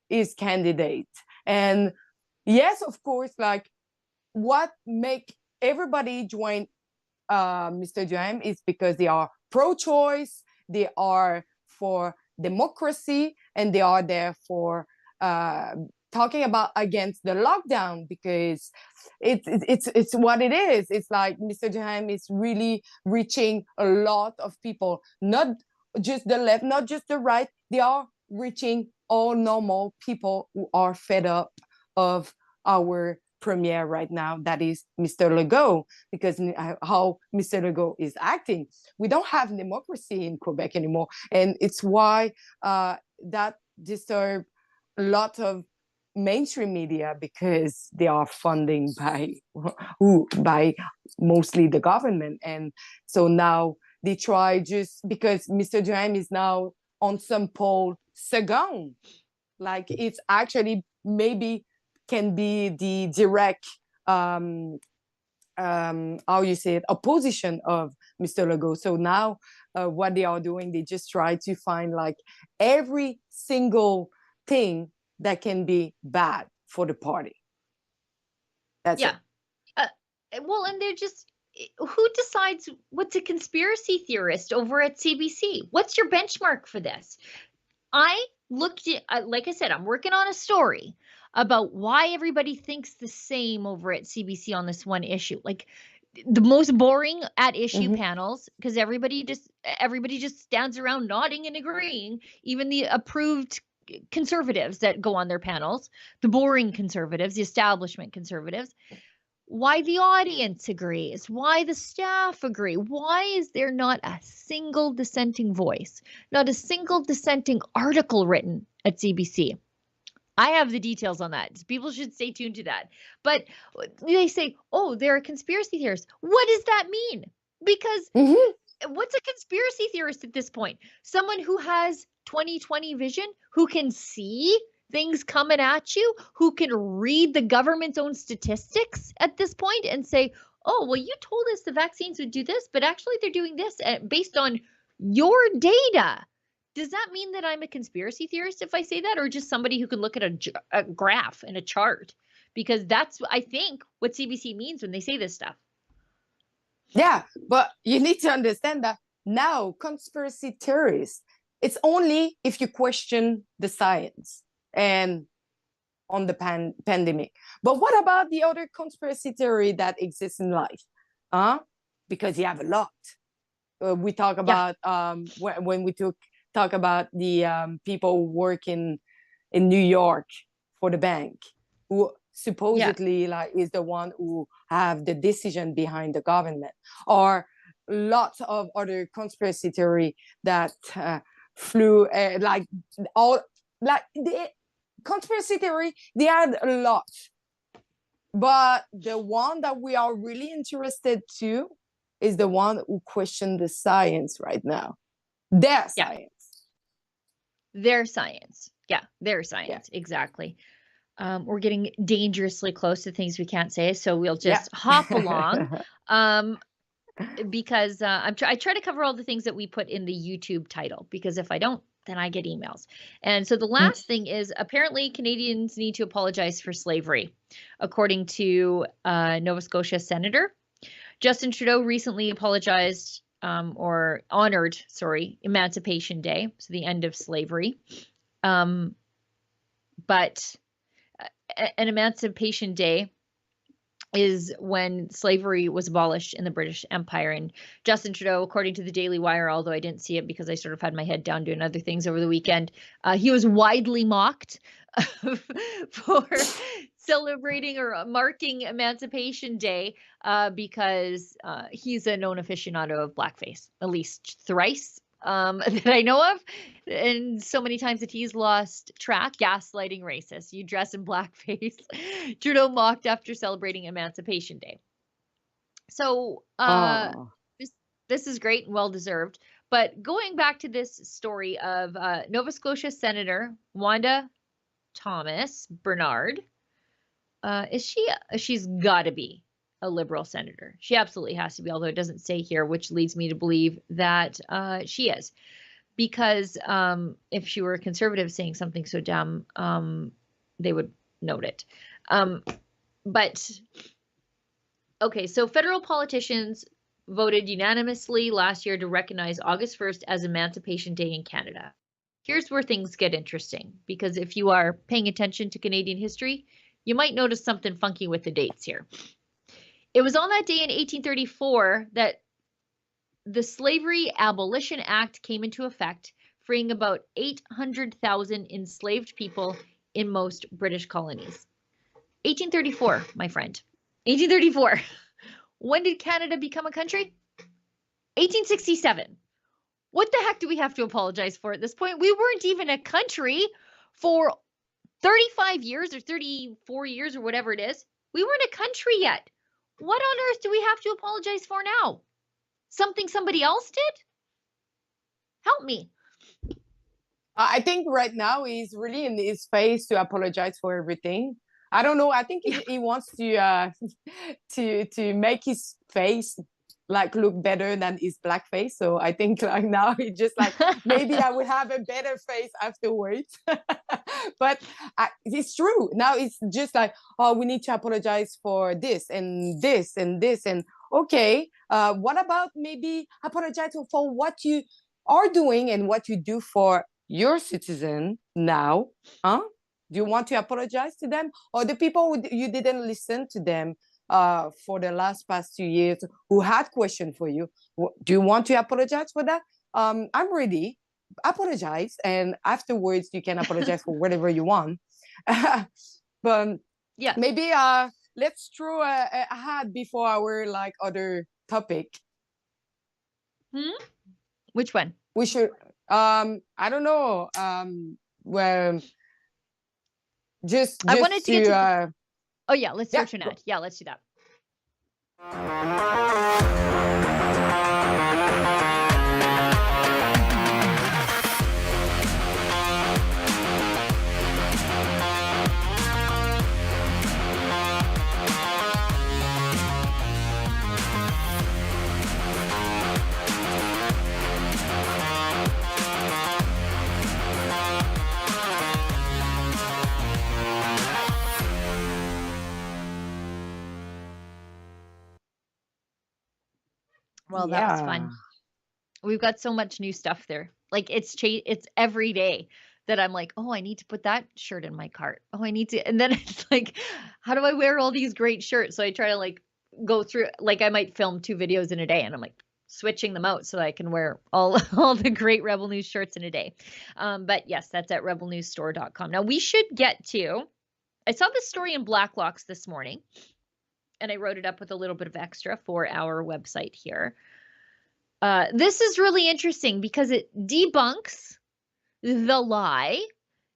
his candidate. And yes, of course, like what make everybody join Mr. Duhem is because they are pro-choice, they are for democracy, and they are there for talking about against the lockdown, because it's what it is. It's like Mr. Duhem is really reaching a lot of people, not just the left, not just the right. They are reaching all normal people who are fed up of our premier right now, that is Mr. Legault, because how Mr. Legault is acting, we don't have democracy in Quebec anymore, and it's why that disturbs a lot of mainstream media, because they are funding by mostly the government. And so now they try, just because Mr. Duhem is now on some poll second, like it's actually maybe can be the direct how you say it, opposition of Mr. Legault. So now what they are doing, they just try to find like every single thing that can be bad for the party. That's it. Well, and they're just, who decides what's a conspiracy theorist over at CBC? What's your benchmark for this? I looked at, like I said, I'm working on a story about why everybody thinks the same over at CBC on this one issue. Like the most boring at issue panels, because everybody just stands around nodding and agreeing, even the approved conservatives that go on their panels, the boring conservatives, the establishment conservatives. Why the audience agrees, why the staff agree, why is there not a single dissenting voice, not a single dissenting article written at CBC? I have the details on that. People should stay tuned to that. But they say, oh, they're a conspiracy theorist. What does that mean? Because what's a conspiracy theorist at this point? Someone who has 20/20 vision, who can see things coming at you, who can read the government's own statistics at this point and say, oh, well, you told us the vaccines would do this, but actually they're doing this based on your data. Does that mean that I'm a conspiracy theorist if I say that, or just somebody who can look at a graph and a chart? Because that's, I think, what CBC means when they say this stuff. Yeah, but you need to understand that now conspiracy theorists, it's only if you question the science and on the pandemic. But what about the other conspiracy theory that exists in life? Because you have a lot. We talk about when we talk about the people working in New York for the bank, who supposedly like is the one who have the decision behind the government, or lots of other conspiracy theory that flew like all like the conspiracy theory, they had a lot, but the one that we are really interested to is the one who questioned the science right now. Their science. Exactly. We're getting dangerously close to things we can't say, so we'll just hop along. Because I try to cover all the things that we put in the YouTube title, because if I don't, then I get emails. And so the last thing is, apparently Canadians need to apologize for slavery, according to Nova Scotia Senator Justin Trudeau recently apologized or honored, Emancipation Day, so the end of slavery. But an Emancipation Day is when slavery was abolished in the British Empire. And Justin Trudeau, according to the Daily Wire, although I didn't see it because I sort of had my head down doing other things over the weekend, he was widely mocked for celebrating or marking Emancipation Day because he's a known aficionado of blackface, at least thrice that I know of. And so many times that he's lost track, gaslighting racists. You dress in blackface. Trudeau mocked after celebrating Emancipation Day. So this is great and well deserved. But going back to this story of Nova Scotia Senator Wanda Thomas Bernard, she's got to be a Liberal senator. She absolutely has to be, although it doesn't say here, which leads me to believe that she is. Because if she were a conservative saying something so dumb, they would note it. But, okay, so federal politicians voted unanimously last year to recognize August 1st as Emancipation Day in Canada. Here's where things get interesting, because if you are paying attention to Canadian history, you might notice something funky with the dates here. It was on that day in 1834 that the Slavery Abolition Act came into effect, freeing about 800,000 enslaved people in most British colonies. 1834, my friend. 1834. When did Canada become a country? 1867. What the heck do we have to apologize for at this point? We weren't even a country for 35 years or 34 years or whatever it is. We weren't a country yet. What on earth do we have to apologize for now? Something somebody else did? Help me. I think right now he's really in his phase to apologize for everything. I don't know. I think he wants to make his face like look better than his black face. So I think like now he just like maybe I will have a better face afterwards. But it's true. Now it's just like, oh, we need to apologize for this and this and this and okay. What about maybe apologize for what you are doing and what you do for your citizen now? Huh? Do you want to apologize to them, or the people you didn't listen to them for the past 2 years who had questions for you? Do you want to apologize for that? I'm ready. Apologize, and afterwards you can apologize for whatever you want. But yeah, maybe let's throw a hat before our like other topic. Which one? We should. I don't know. Well. Just I wanted to get to oh yeah, let's yeah. search an ad. Yeah, let's do that. Well, that was fun. We've got so much new stuff there. Like it's every day that I'm like, oh, I need to put that shirt in my cart. Oh, I need to, and then it's like, how do I wear all these great shirts? So I try to like go through, like I might film 2 videos in a day, and I'm like switching them out so that I can wear all the great Rebel News shirts in a day. But yes, that's at rebelnewsstore.com. Now we should get to. I saw this story in Blacklocks this morning, and I wrote it up with a little bit of extra for our website here. This is really interesting because it debunks the lie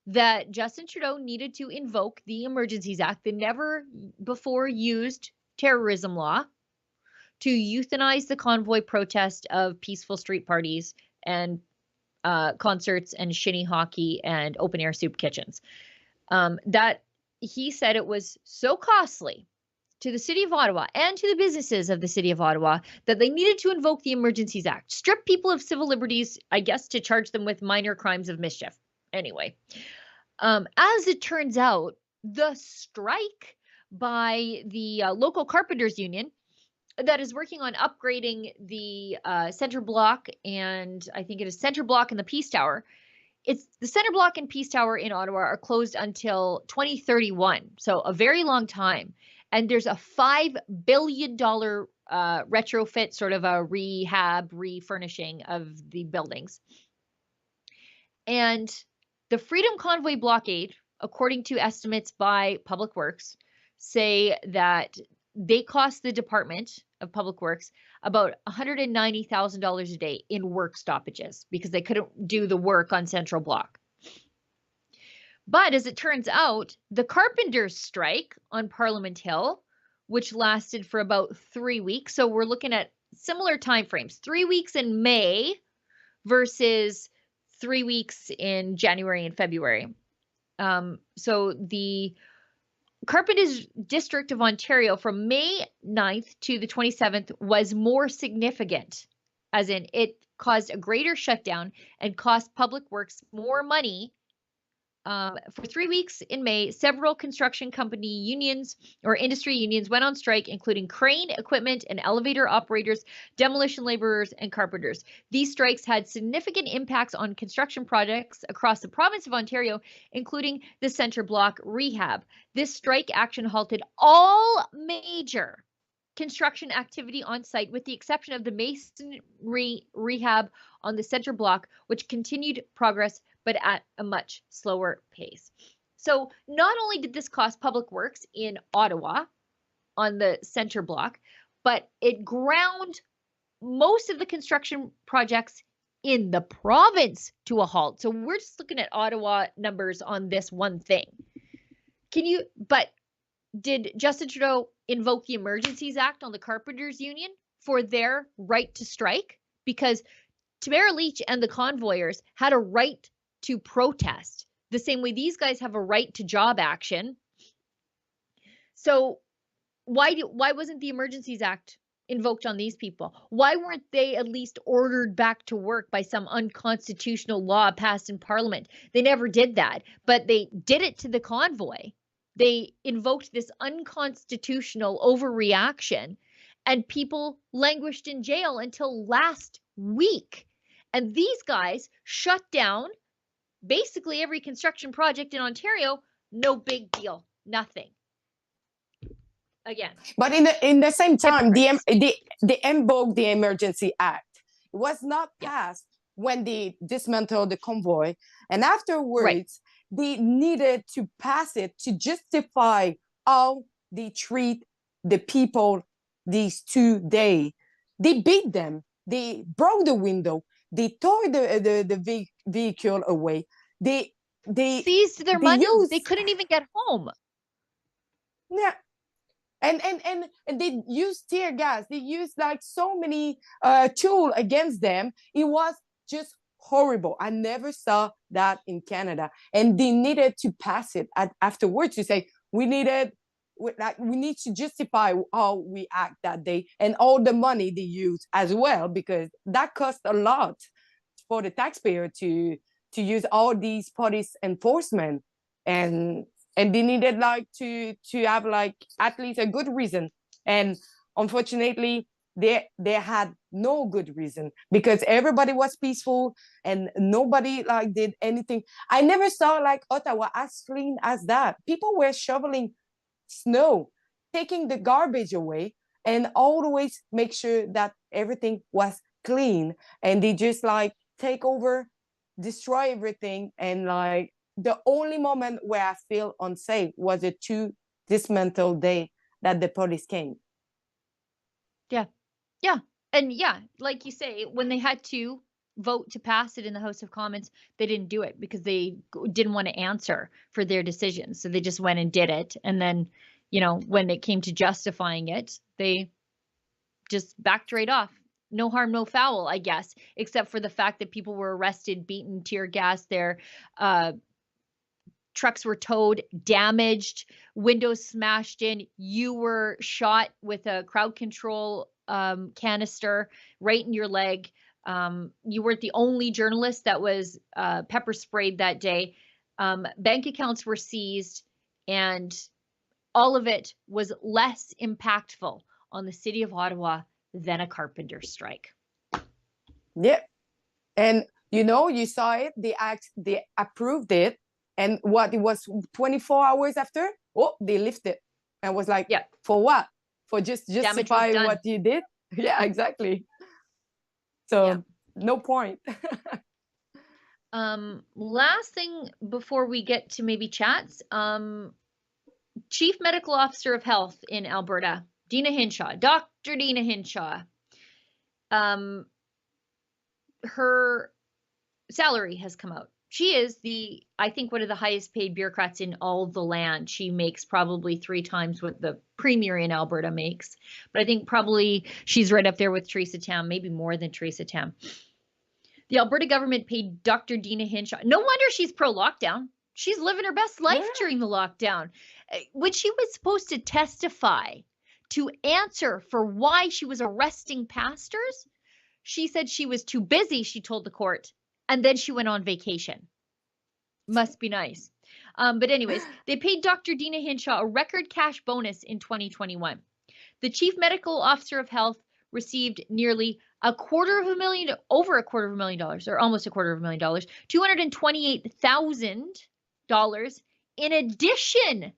that Justin Trudeau needed to invoke the Emergencies Act, the never before used terrorism law, to euthanize the convoy protest of peaceful street parties and concerts and shinny hockey and open air soup kitchens. That he said it was so costly to the city of Ottawa and to the businesses of the city of Ottawa that they needed to invoke the Emergencies Act, strip people of civil liberties, I guess, to charge them with minor crimes of mischief. Anyway, as it turns out, the strike by the local carpenters union that is working on upgrading the Center Block, and I think it is Center Block and the Peace Tower. It's the Center Block and Peace Tower in Ottawa are closed until 2031, so a very long time. And there's a $5 billion retrofit, sort of a rehab, refurnishing of the buildings. And the Freedom Convoy blockade, according to estimates by Public Works, say that they cost the Department of Public Works about $190,000 a day in work stoppages because they couldn't do the work on Central Block. But as it turns out, the carpenters' strike on Parliament Hill, which lasted for about 3 weeks, so we're looking at similar timeframes, 3 weeks in May versus 3 weeks in January and February. So the Carpenters District of Ontario from May 9th to the 27th was more significant, as in it caused a greater shutdown and cost Public Works more money. For 3 weeks in May, several construction company unions or industry unions went on strike, including crane equipment and elevator operators, demolition laborers, and carpenters. These strikes had significant impacts on construction projects across the province of Ontario, including the Center Block rehab. This strike action halted all major construction activity on site, with the exception of the masonry rehab on the Center Block, which continued progress but at a much slower pace. So not only did this cost Public Works in Ottawa on the Center Block, but it ground most of the construction projects in the province to a halt. So we're just looking at Ottawa numbers on this one thing. But did Justin Trudeau invoke the Emergencies Act on the Carpenters Union for their right to strike? Because Tamara Lich and the convoyers had a right to protest the same way these guys have a right to job action. So why wasn't the Emergencies Act invoked on these people? Why weren't they at least ordered back to work by some unconstitutional law passed in Parliament? They never did that, but they did it to the convoy. They invoked this unconstitutional overreaction, and people languished in jail until last week. And these guys shut down basically every construction project in Ontario. No big deal, nothing. Again, but in the same time, hypocrites. they invoked the Emergency Act. It was not passed when they dismantled the convoy, and afterwards they needed to pass it to justify how they treat the people these 2 days. They beat them. They broke the window. They tore the vehicle away. They seized their money. They couldn't even get home. Yeah. And they used tear gas. They used like so many tools against them. It was just horrible. I never saw that in Canada. And they needed to pass it afterwards to say, we need to justify how we act that day, and all the money they use as well, because that cost a lot for the taxpayer to use all these police enforcement, and they needed like to have like at least a good reason. And unfortunately, they had no good reason, because everybody was peaceful and nobody like did anything. I never saw like Ottawa as clean as that. People were shoveling snow, taking the garbage away, and always make sure that everything was clean. And they just like take over, destroy everything. And like the only moment where I feel unsafe was the 2 dismantled day that the police came. Yeah. And yeah, like you say, when they had to vote to pass it in the House of Commons, they didn't do it because they didn't want to answer for their decisions. So they just went and did it. And then, when it came to justifying it, they just backed right off. No harm, no foul, I guess, except for the fact that people were arrested, beaten, tear gassed, their trucks were towed, damaged, windows smashed in. You were shot with a crowd control canister right in your leg. You weren't the only journalist that was pepper sprayed that day. Bank accounts were seized, and all of it was less impactful on the city of Ottawa than a carpenter strike. Yeah. And you saw it, they approved it, and it was 24 hours after, they lifted. And was like, yeah, for what? For just justify what you did? Yeah, exactly. So no point. Last thing before we get to maybe chats, Chief Medical Officer of Health in Alberta, Dina Hinshaw, Dr. Dina Hinshaw. Her salary has come out. She is I think, one of the highest paid bureaucrats in all the land. She makes probably 3 times what the premier in Alberta makes. But I think probably she's right up there with Theresa Tam, maybe more than Theresa Tam. The Alberta government paid Dr. Dina Hinshaw. No wonder she's pro-lockdown. She's living her best life during the lockdown. When she was supposed to testify to answer for why she was arresting pastors, she said she was too busy, she told the court, and then she went on vacation. Must be nice. But anyways, they paid Dr. Dina Hinshaw a record cash bonus in 2021. The Chief Medical Officer of Health received nearly over $228,000, or almost $228,000, $228,000 in addition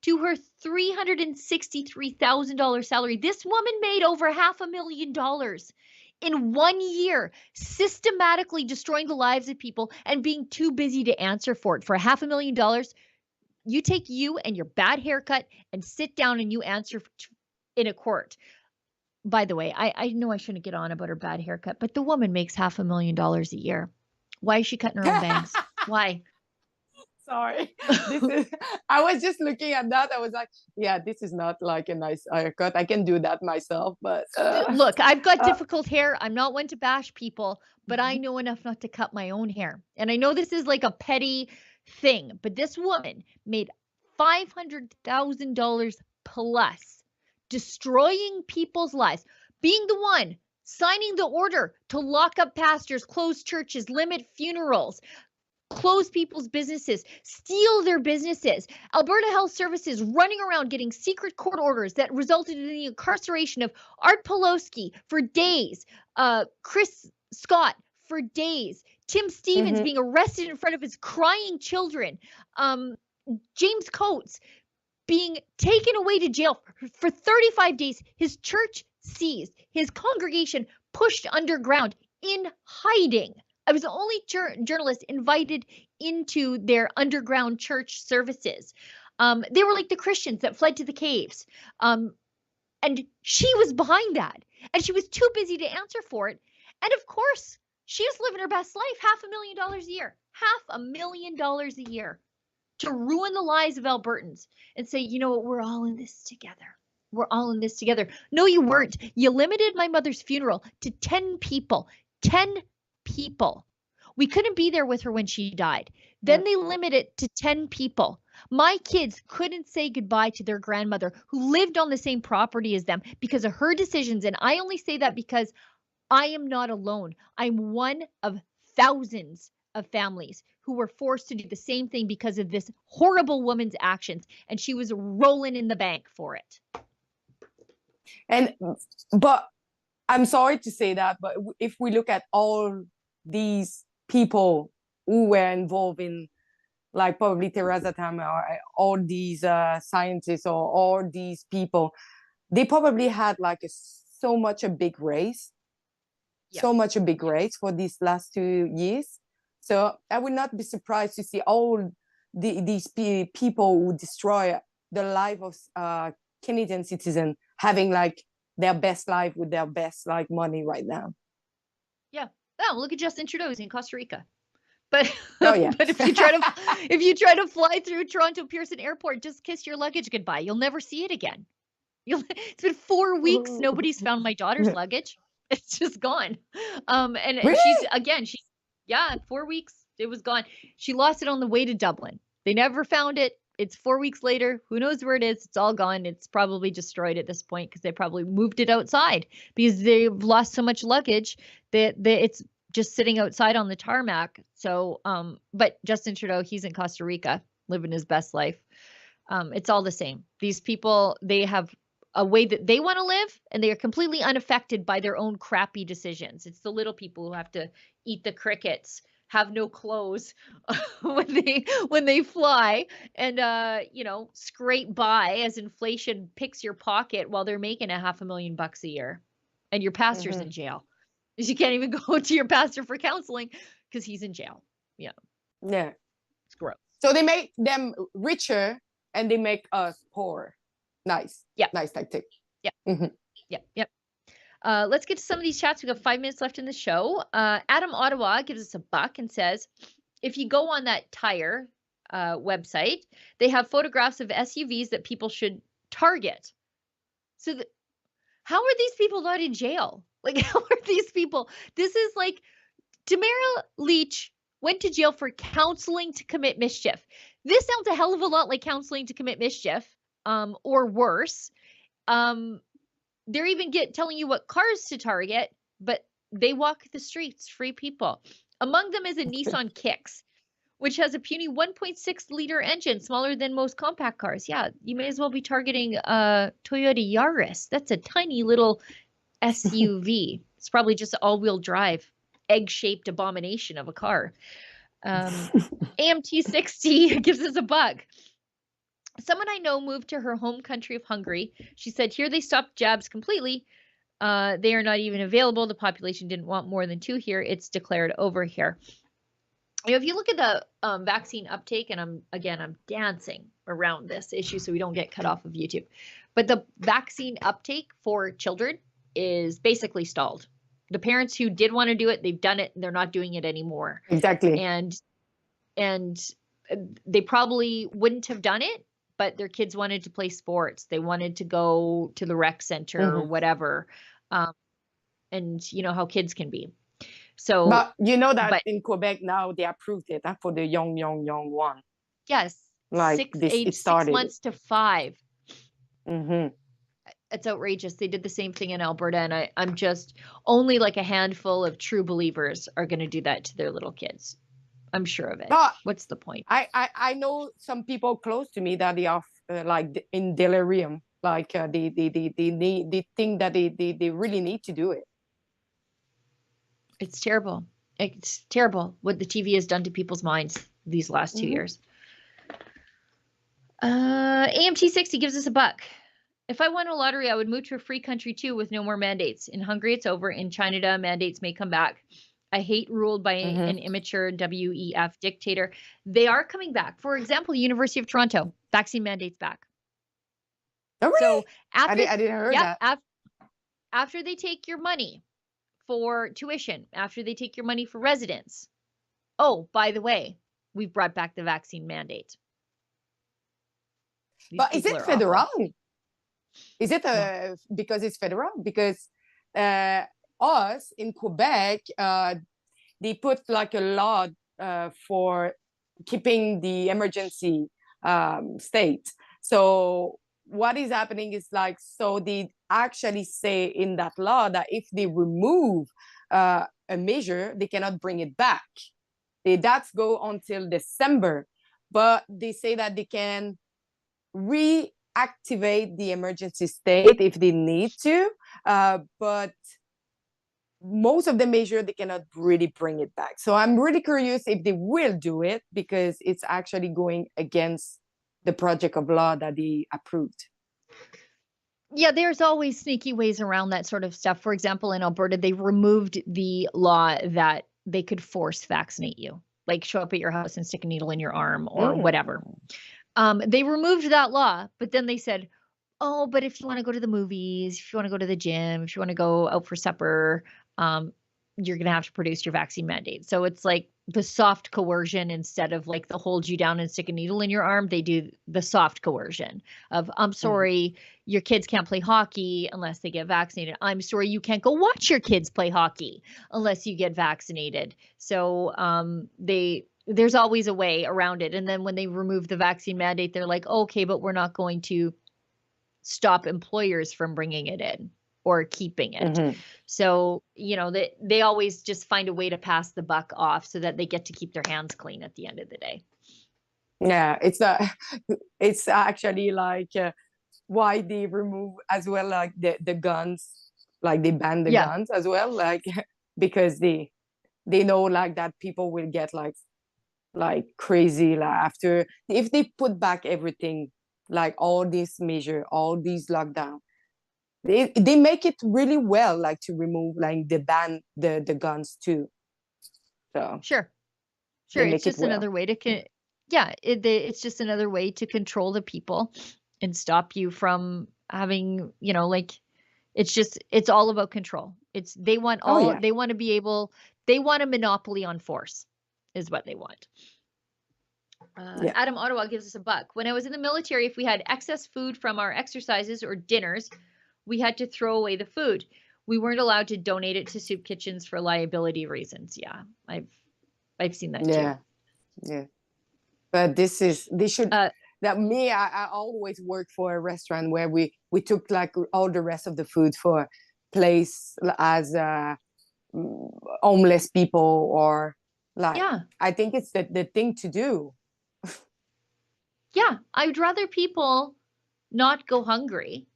to her $363,000 salary. This woman made over $500,000 in 1 year, systematically destroying the lives of people and being too busy to answer for it. For $500,000, you take you and your bad haircut and sit down and you answer in a court. By the way, I know I shouldn't get on about her bad haircut, but the woman makes $500,000 a year. Why is she cutting her own bangs? Why? Sorry. I was just looking at that. I was like, yeah, this is not like a nice haircut. I can do that myself, but look, I've got difficult hair. I'm not one to bash people, but I know enough not to cut my own hair. And I know this is like a petty thing, but this woman made $500,000 plus, destroying people's lives, being the one signing the order to lock up pastors, close churches, limit funerals, close people's businesses, steal their businesses. Alberta Health Services running around getting secret court orders that resulted in the incarceration of Art Pawlowski for days, Chris Scott for days, Tim Stevens being arrested in front of his crying children, James Coates being taken away to jail for 35 days, his church seized, his congregation pushed underground in hiding. I was the only journalist invited into their underground church services. They were like the Christians that fled to the caves. And she was behind that. And she was too busy to answer for it. And of course, she was living her best life, $500,000 a year. $500,000 a year to ruin the lives of Albertans and say, you know what, we're all in this together. We're all in this together. No, you weren't. You limited my mother's funeral to 10 people. 10 people. We couldn't be there with her when she died. Then they limit it to 10 people. My kids couldn't say goodbye to their grandmother who lived on the same property as them because of her decisions. And I only say that because I am not alone. I'm one of thousands of families who were forced to do the same thing because of this horrible woman's actions. And she was rolling in the bank for it. But I'm sorry to say that, but if we look at all these people who were involved in, like probably Theresa Tam or all these scientists or all these people, they probably had like so much a big race for these last 2 years. So I would not be surprised to see all these people who destroy the life of Canadian citizens having like their best life with their best like money right now. Yeah. Oh, look at Justin Trudeau. He's in Costa Rica. But but if you try to fly through Toronto Pearson Airport, just kiss your luggage goodbye. You'll never see it again. It's been 4 weeks. Nobody's found my daughter's luggage. It's just gone. And really? she's 4 weeks. It was gone. She lost it on the way to Dublin. They never found it. It's 4 weeks later. Who knows where it is? It's all gone. It's probably destroyed at this point because they probably moved it outside because they've lost so much luggage that it's just sitting outside on the tarmac. So, but Justin Trudeau, he's in Costa Rica living his best life. It's all the same. These people, they have a way that they want to live, and they are completely unaffected by their own crappy decisions. It's the little people who have to eat the crickets, have no clothes when they fly, and scrape by as inflation picks your pocket while they're making $500,000 a year, and your pastor's in jail. You can't even go to your pastor for counseling because he's in jail. Yeah. Yeah. It's gross. So they make them richer and they make us poor. Nice. Yeah. Nice tactic. Yeah. Yep. Let's get to some of these chats. We got 5 minutes left in the show. Adam Ottawa gives us $1 and says, if you go on that tire website, they have photographs of SUVs that people should target. So how are these people not in jail? Like, how are these people? This is like Tamara Leach went to jail for counseling to commit mischief. This sounds a hell of a lot like counseling to commit mischief, or worse. They're even telling you what cars to target, but they walk the streets, free people. Among them is a Nissan Kicks, which has a puny 1.6-liter engine, smaller than most compact cars. Yeah, you may as well be targeting a Toyota Yaris. That's a tiny little SUV. It's probably just all-wheel drive, egg-shaped abomination of a car. AMT60 gives us $1. Someone I know moved to her home country of Hungary. She said, here they stopped jabs completely. They are not even available. The population didn't want more than 2 here. It's declared over here. If you look at the vaccine uptake, and I'm dancing around this issue so we don't get cut off of YouTube, but the vaccine uptake for children is basically stalled. The parents who did want to do it, they've done it, and they're not doing it anymore. Exactly. And they probably wouldn't have done it, but their kids wanted to play sports. They wanted to go to the rec center or whatever. And you know how kids can be. So, but you know that in Quebec now they approved it for the young one. Yes. Like age 6 months to 5. Mm-hmm. It's outrageous. They did the same thing in Alberta, and I'm just only like a handful of true believers are going to do that to their little kids. I'm sure of it. But what's the point? I know some people close to me that they are like in delirium, like they think that they really need to do it. It's terrible. It's terrible what the TV has done to people's minds these last 2 years. AMT60 gives us $1. If I won a lottery, I would move to a free country too with no more mandates. In Hungary, it's over. In China, mandates may come back. I hate ruled by an immature WEF dictator. They are coming back. For example, University of Toronto, vaccine mandates back. Oh, really? So after, I didn't hear that. After they take your money for tuition, after they take your money for residence. Oh, by the way, we've brought back the vaccine mandate. But is it federal? Is it because it's federal? Because us in Quebec, they put like a law for keeping the emergency state. So what is happening is like, so they actually say in that law that if they remove a measure, they cannot bring it back. That's go until December, but they say that they can reactivate the emergency state if they need to, but most of the measure they cannot really bring it back. So I'm really curious if they will do it, because it's actually going against the project of law that they approved. Yeah, there's always sneaky ways around that sort of stuff. For example, in Alberta, they removed the law that they could force vaccinate you, like show up at your house and stick a needle in your arm or whatever. They removed that law, but then they said, oh, but if you want to go to the movies, if you want to go to the gym, if you want to go out for supper, you're going to have to produce your vaccine mandate. So it's like the soft coercion instead of like the hold you down and stick a needle in your arm. They do the soft coercion of, I'm sorry, your kids can't play hockey unless they get vaccinated. I'm sorry, you can't go watch your kids play hockey unless you get vaccinated. So there's always a way around it. And then when they remove the vaccine mandate, they're like, okay, but we're not going to stop employers from bringing it in or keeping it. So, you know, they always just find a way to pass the buck off so that they get to keep their hands clean at the end of the day. Yeah, it's actually like why they remove as well, like the guns, like they ban the Yeah, guns as well, like because they know like that people will get like crazy, like after if they put back everything, like all these measure, all these lockdown, they make it really well, like to remove like the ban the guns too. So sure. Sure, they it's make it just well. another way to yeah, it's just another way to control the people and stop you from having, like it's all about control. It's Oh yeah. they want to be able they want a monopoly on force is what they want. Yeah. Adam Ottawa gives us a buck. When I was in the military, if we had excess food from our exercises or dinners, we had to throw away the food. We weren't allowed to donate it to soup kitchens for liability reasons. Yeah, I've seen that too. Yeah. Yeah. But they should, Uh, that me, I always worked for a restaurant where we took like all the rest of the food for place as homeless people, or like, yeah, I think it's the thing to do. yeah. I'd rather people not go hungry.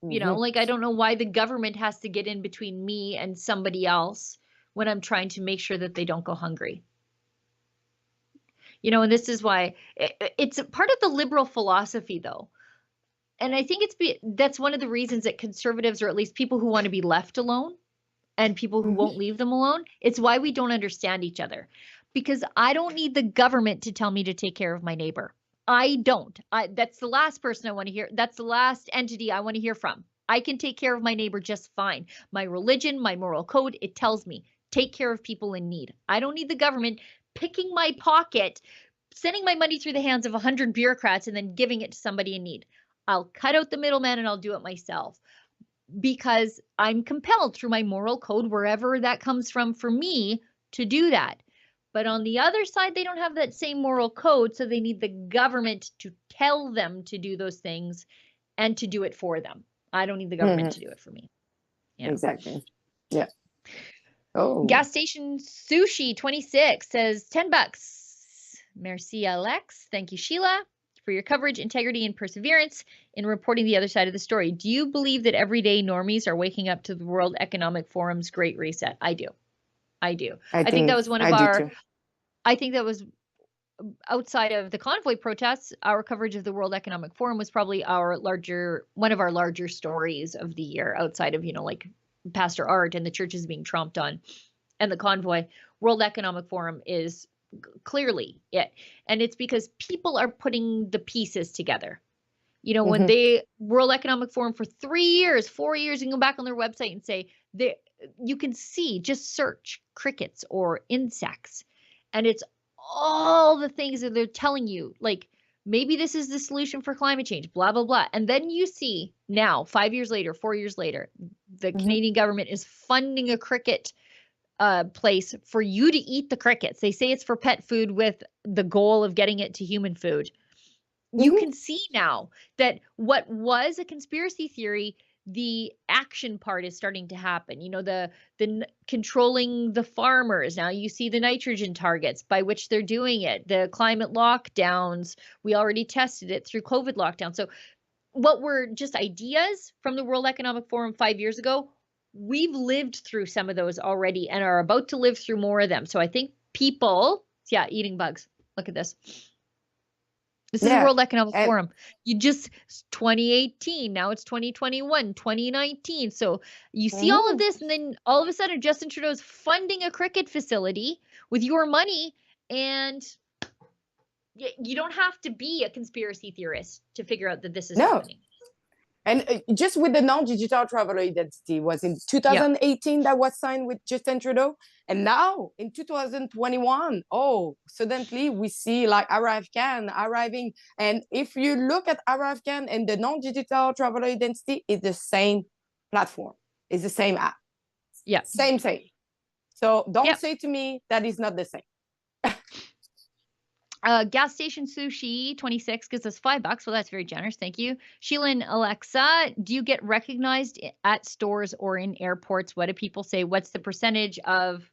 Hmm. Like I don't know why the government has to get in between me and somebody else when I'm trying to make sure that they don't go hungry. And this is why it's a part of the liberal philosophy, though. And I think that's one of the reasons that conservatives, or at least people who want to be left alone and people who Hmm. won't leave them alone, it's why we don't understand each other. Because I don't need the government to tell me to take care of my neighbor. I don't. That's the last person I want to hear. That's the last entity I want to hear from. I can take care of my neighbor just fine. My religion, my moral code, it tells me take care of people in need. I don't need the government picking my pocket, sending my money through the hands of 100 bureaucrats and then giving it to somebody in need. I'll cut out the middleman and I'll do it myself because I'm compelled through my moral code, wherever that comes from for me, to do that. But on the other side, they don't have that same moral code. So they need the government to tell them to do those things and to do it for them. I don't need the government Hmm. to do it for me. Yeah. Exactly. Yeah. Oh. Gas station sushi 26 says 10 bucks. Merci Alex. Thank you, Sheila, for your coverage, integrity, and perseverance in reporting the other side of the story. Do you believe that everyday normies are waking up to the World Economic Forum's Great Reset? I do. I do. I think that was one of I do too. I think that was outside of the convoy protests, our coverage of the World Economic Forum was probably one of our larger stories of the year outside of, like Pastor Art and the churches being tromped on and the convoy. World Economic Forum is clearly it. And it's because people are putting the pieces together. When Hmm. World Economic Forum for 3 years, 4 years, you can go back on their website and say, you can see, just search crickets or insects. And it's all the things that they're telling you, like maybe this is the solution for climate change, blah, blah, blah. And then you see now, 5 years later, 4 years later, the Hmm. Canadian government is funding a cricket place for you to eat the crickets. They say it's for pet food with the goal of getting it to human food. You Hmm. can see now that what was a conspiracy theory, the action part is starting to happen. Controlling the farmers. Now you see the nitrogen targets by which they're doing it, the climate lockdowns. We already tested it through COVID lockdown. So what were just ideas from the World Economic Forum 5 years ago, we've lived through some of those already and are about to live through more of them. So I think people, yeah, eating bugs. Look at this. This is the Yeah. World Economic And Forum. 2018, now it's 2021, 2019. So you see all of mhm. this, and then all of a sudden, Justin Trudeau's funding a cricket facility with your money, and you don't have to be a conspiracy theorist to figure out that this is No. happening. And just with the non-digital traveler identity was in Yeah. 2018 that was signed with Justin Trudeau. And now in 2021, suddenly we see like ArriveCan arriving. And if you look at ArriveCan and the non-digital traveler identity, it's the same platform. It's the same app. Yeah. Same. So don't Yep. say to me that is not the same. Gas station sushi 26 gives us $5. Well, that's very generous. Thank you. Sheila and Alexa, do you get recognized at stores or in airports? What do people say? What's the percentage of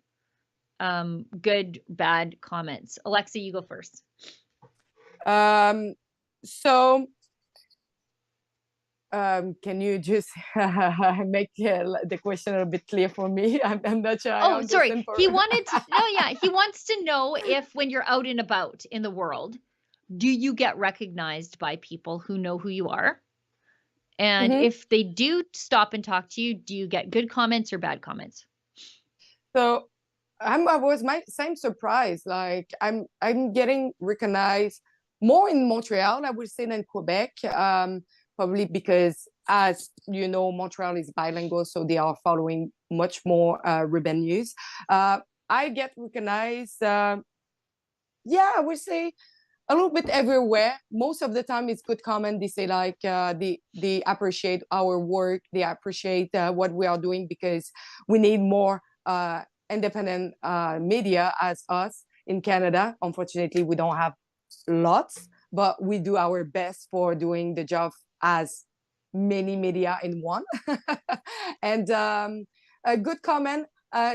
good, bad comments? Alexa, you go 1st. So can you just make the question a bit clear for me? I'm not sure I Oh, sorry. understand. He wanted to no, yeah, he wants to know if when you're out and about in the world, do you get recognized by people who know who you are? And Mhm. if they do stop and talk to you, do you get good comments or bad comments? So I was my same surprise. Like I'm getting recognized more in Montreal, I would say, than Quebec. Probably because, as you know, Montreal is bilingual, so they are following much more Rebel News. I get recognized. Yeah, I would say a little bit everywhere. Most of the time, it's good comment. They say like they appreciate our work. They appreciate what we are doing because we need more independent media as us in Canada. Unfortunately, we don't have lots, but we do our best for doing the job as many media in one. And a good comment.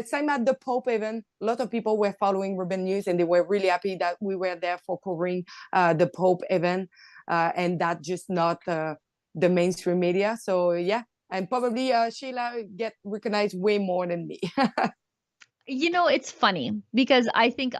Same at the Pope event. A lot of people were following Ruben News and they were really happy that we were there for covering the Pope event and that just not the mainstream media. So yeah, and probably Sheila get recognized way more than me. You know, it's funny because I think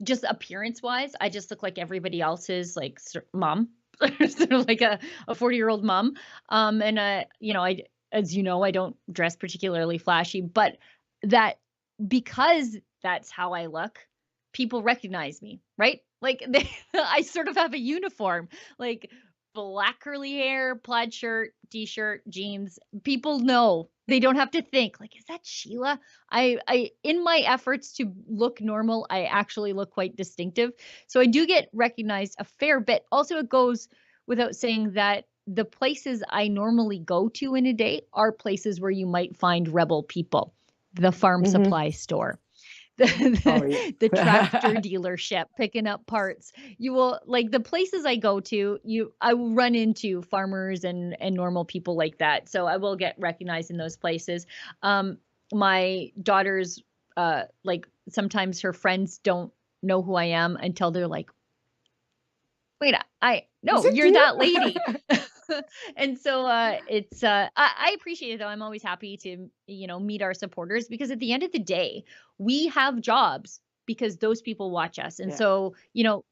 just appearance wise, I just look like everybody else's like mom, sort of like a 40-year-old mom. And you know, as you know, I don't dress particularly flashy, but that because that's how I look, people recognize me, right? Like I sort of have a uniform, like black curly hair, plaid shirt, t-shirt, jeans. People know. They don't have to think like, is that Sheila? I in my efforts to look normal, I actually look quite distinctive. So I do get recognized a fair bit. Also, it goes without saying that the places I normally go to in a day are places where you might find rebel people. The farm Mhm. supply store, Oh the tractor yeah. dealership picking up parts. You will like the places I go to, I will run into farmers and normal people like that. So I will get recognized in those places. My daughter's like sometimes her friends don't know who I am until they're like, wait, I Is no, it you're you? that lady. And so it's I appreciate it though. I'm always happy to, you know, meet our supporters because at the end of the day, we have jobs because those people watch us. And Yeah. so, you know,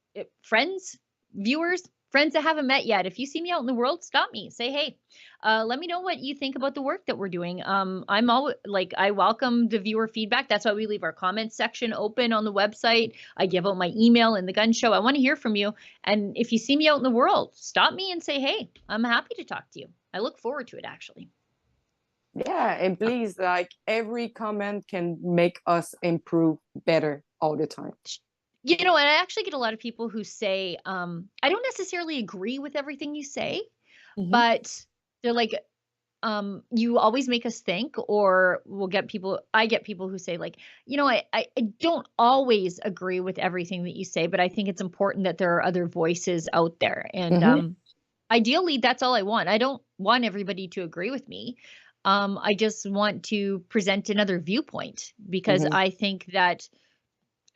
friends, viewers, friends that haven't met yet, if you see me out in the world, stop me. Say, hey, let me know what you think about the work that we're doing. I'm always like I welcome the viewer feedback. That's why we leave our comments section open on the website. I give out my email in the gun show. I want to hear from you. And if you see me out in the world, stop me and say, hey, I'm happy to talk to you. I look forward to it, actually. Yeah, and please, like every comment can make us improve better all the time. You know, and I actually get a lot of people who say, I don't necessarily agree with everything you say, Mhm. but they're like, you always make us think, or I get people who say, like, you know, I don't always agree with everything that you say, but I think it's important that there are other voices out there. And Mhm. ideally, that's all I want. I don't want everybody to agree with me. I just want to present another viewpoint because Mhm. I think that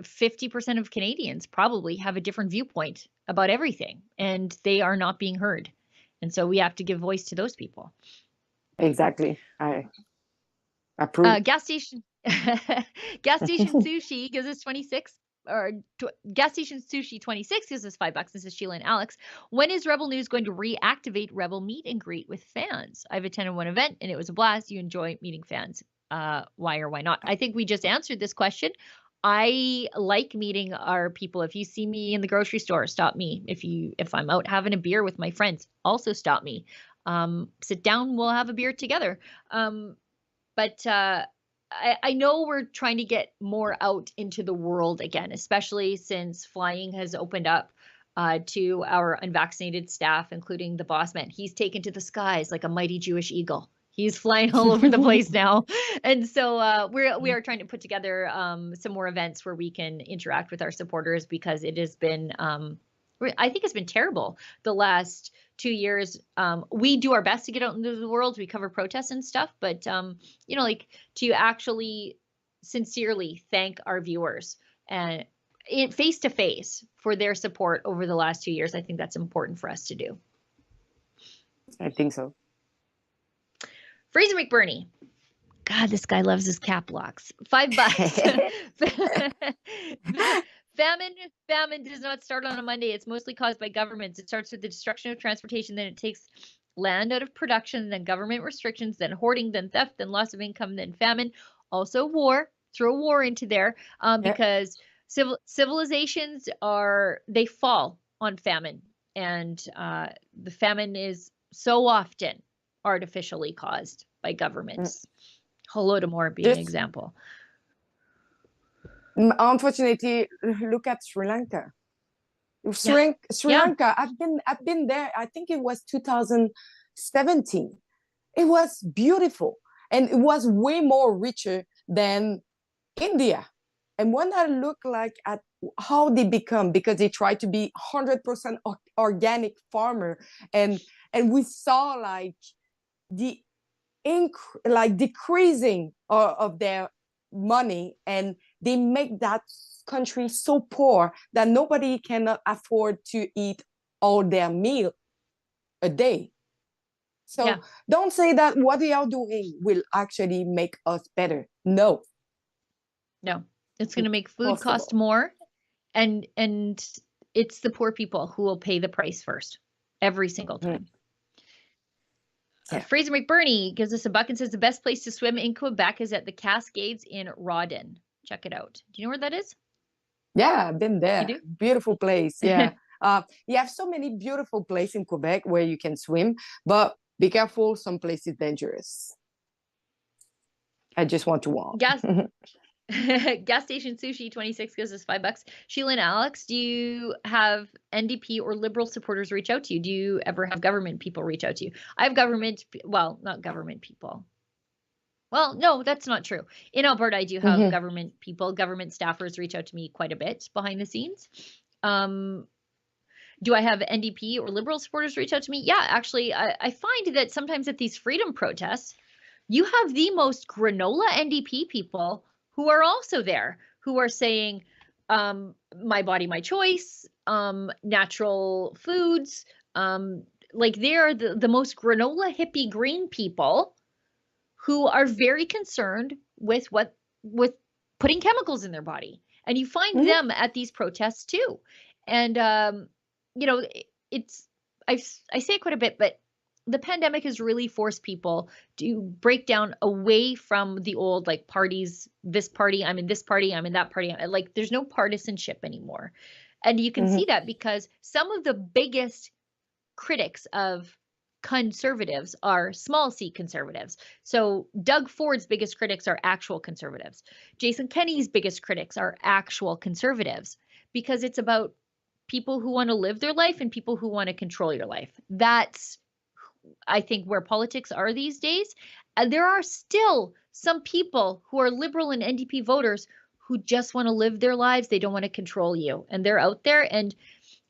50% of Canadians probably have a different viewpoint about everything and they are not being heard. And so we have to give voice to those people. Exactly. I approve. Gas station, gas station sushi gives us 26 or gas station sushi 26 gives us $5. This is Sheila and Alex. When is Rebel News going to reactivate Rebel meet and greet with fans? I've attended one event and it was a blast. You enjoy meeting fans. Why or why not? I think we just answered this question. I like meeting our people. If you see me in the grocery store, stop me. If I'm out having a beer with my friends, also stop me. Sit down, we'll have a beer together. But I know we're trying to get more out into the world again, especially since flying has opened up to our unvaccinated staff, including the boss man. He's taken to the skies like a mighty Jewish eagle. He's flying all over the place now, and so we are trying to put together some more events where we can interact with our supporters because it has been I think it's been terrible the last 2 years. We do our best to get out into the world. We cover protests and stuff, but you know, like to actually sincerely thank our viewers and face to face for their support over the last 2 years. I think that's important for us to do. I think so. Fraser McBurney. God, this guy loves his cap locks. $5. Famine does not start on a Monday. It's mostly caused by governments. It starts with the destruction of transportation, then it takes land out of production, then government restrictions, then hoarding, then theft, then loss of income, then famine. Also war. Throw war into there because civilizations they fall on famine, and the famine is so often artificially caused by governments. Holodomor being an example. Unfortunately, look at Sri Lanka. Sri Lanka, I've been there. I think it was 2017. It was beautiful, and it was way more richer than India. And when I look like at how they become, because they try to be 100% organic farmer, and we saw like the decreasing of their money, and they make that country so poor that nobody cannot afford to eat all their meal a day. So don't say that what they are doing will actually make us better. No, it's going to make food cost more, and it's the poor people who will pay the price first every single time. Fraser McBurney gives us a buck and says the best place to swim in Quebec is at the Cascades in Rawdon. Check it out. Do you know where that is? Yeah, I've been there. You do? Beautiful place. Yeah. You have so many beautiful places in Quebec where you can swim, but be careful. Some places dangerous. I just want to warn. Gas station sushi 26 gives us $5. Sheila and Alex, do you have NDP or Liberal supporters reach out to you? Do you ever have government people reach out to you? I have not government people. Well, no, that's not true. In Alberta, I do have government people, government staffers reach out to me quite a bit behind the scenes. Do I have NDP or Liberal supporters reach out to me? Yeah, actually, I find that sometimes at these freedom protests, you have the most granola NDP people who are also there, who are saying, my body, my choice, natural foods. Like they're the most granola hippie green people who are very concerned with putting chemicals in their body. And you find them at these protests too. And, I say it quite a bit, but the pandemic has really forced people to break down away from the old like parties, this party, I'm in this party, I'm in that party. Like there's no partisanship anymore. And you can see that because some of the biggest critics of conservatives are small c conservatives. So Doug Ford's biggest critics are actual conservatives. Jason Kenney's biggest critics are actual conservatives, because it's about people who want to live their life and people who want to control your life. That's, I think, where politics are these days. And there are still some people who are Liberal and NDP voters who just want to live their lives. They don't want to control you. And they're out there. And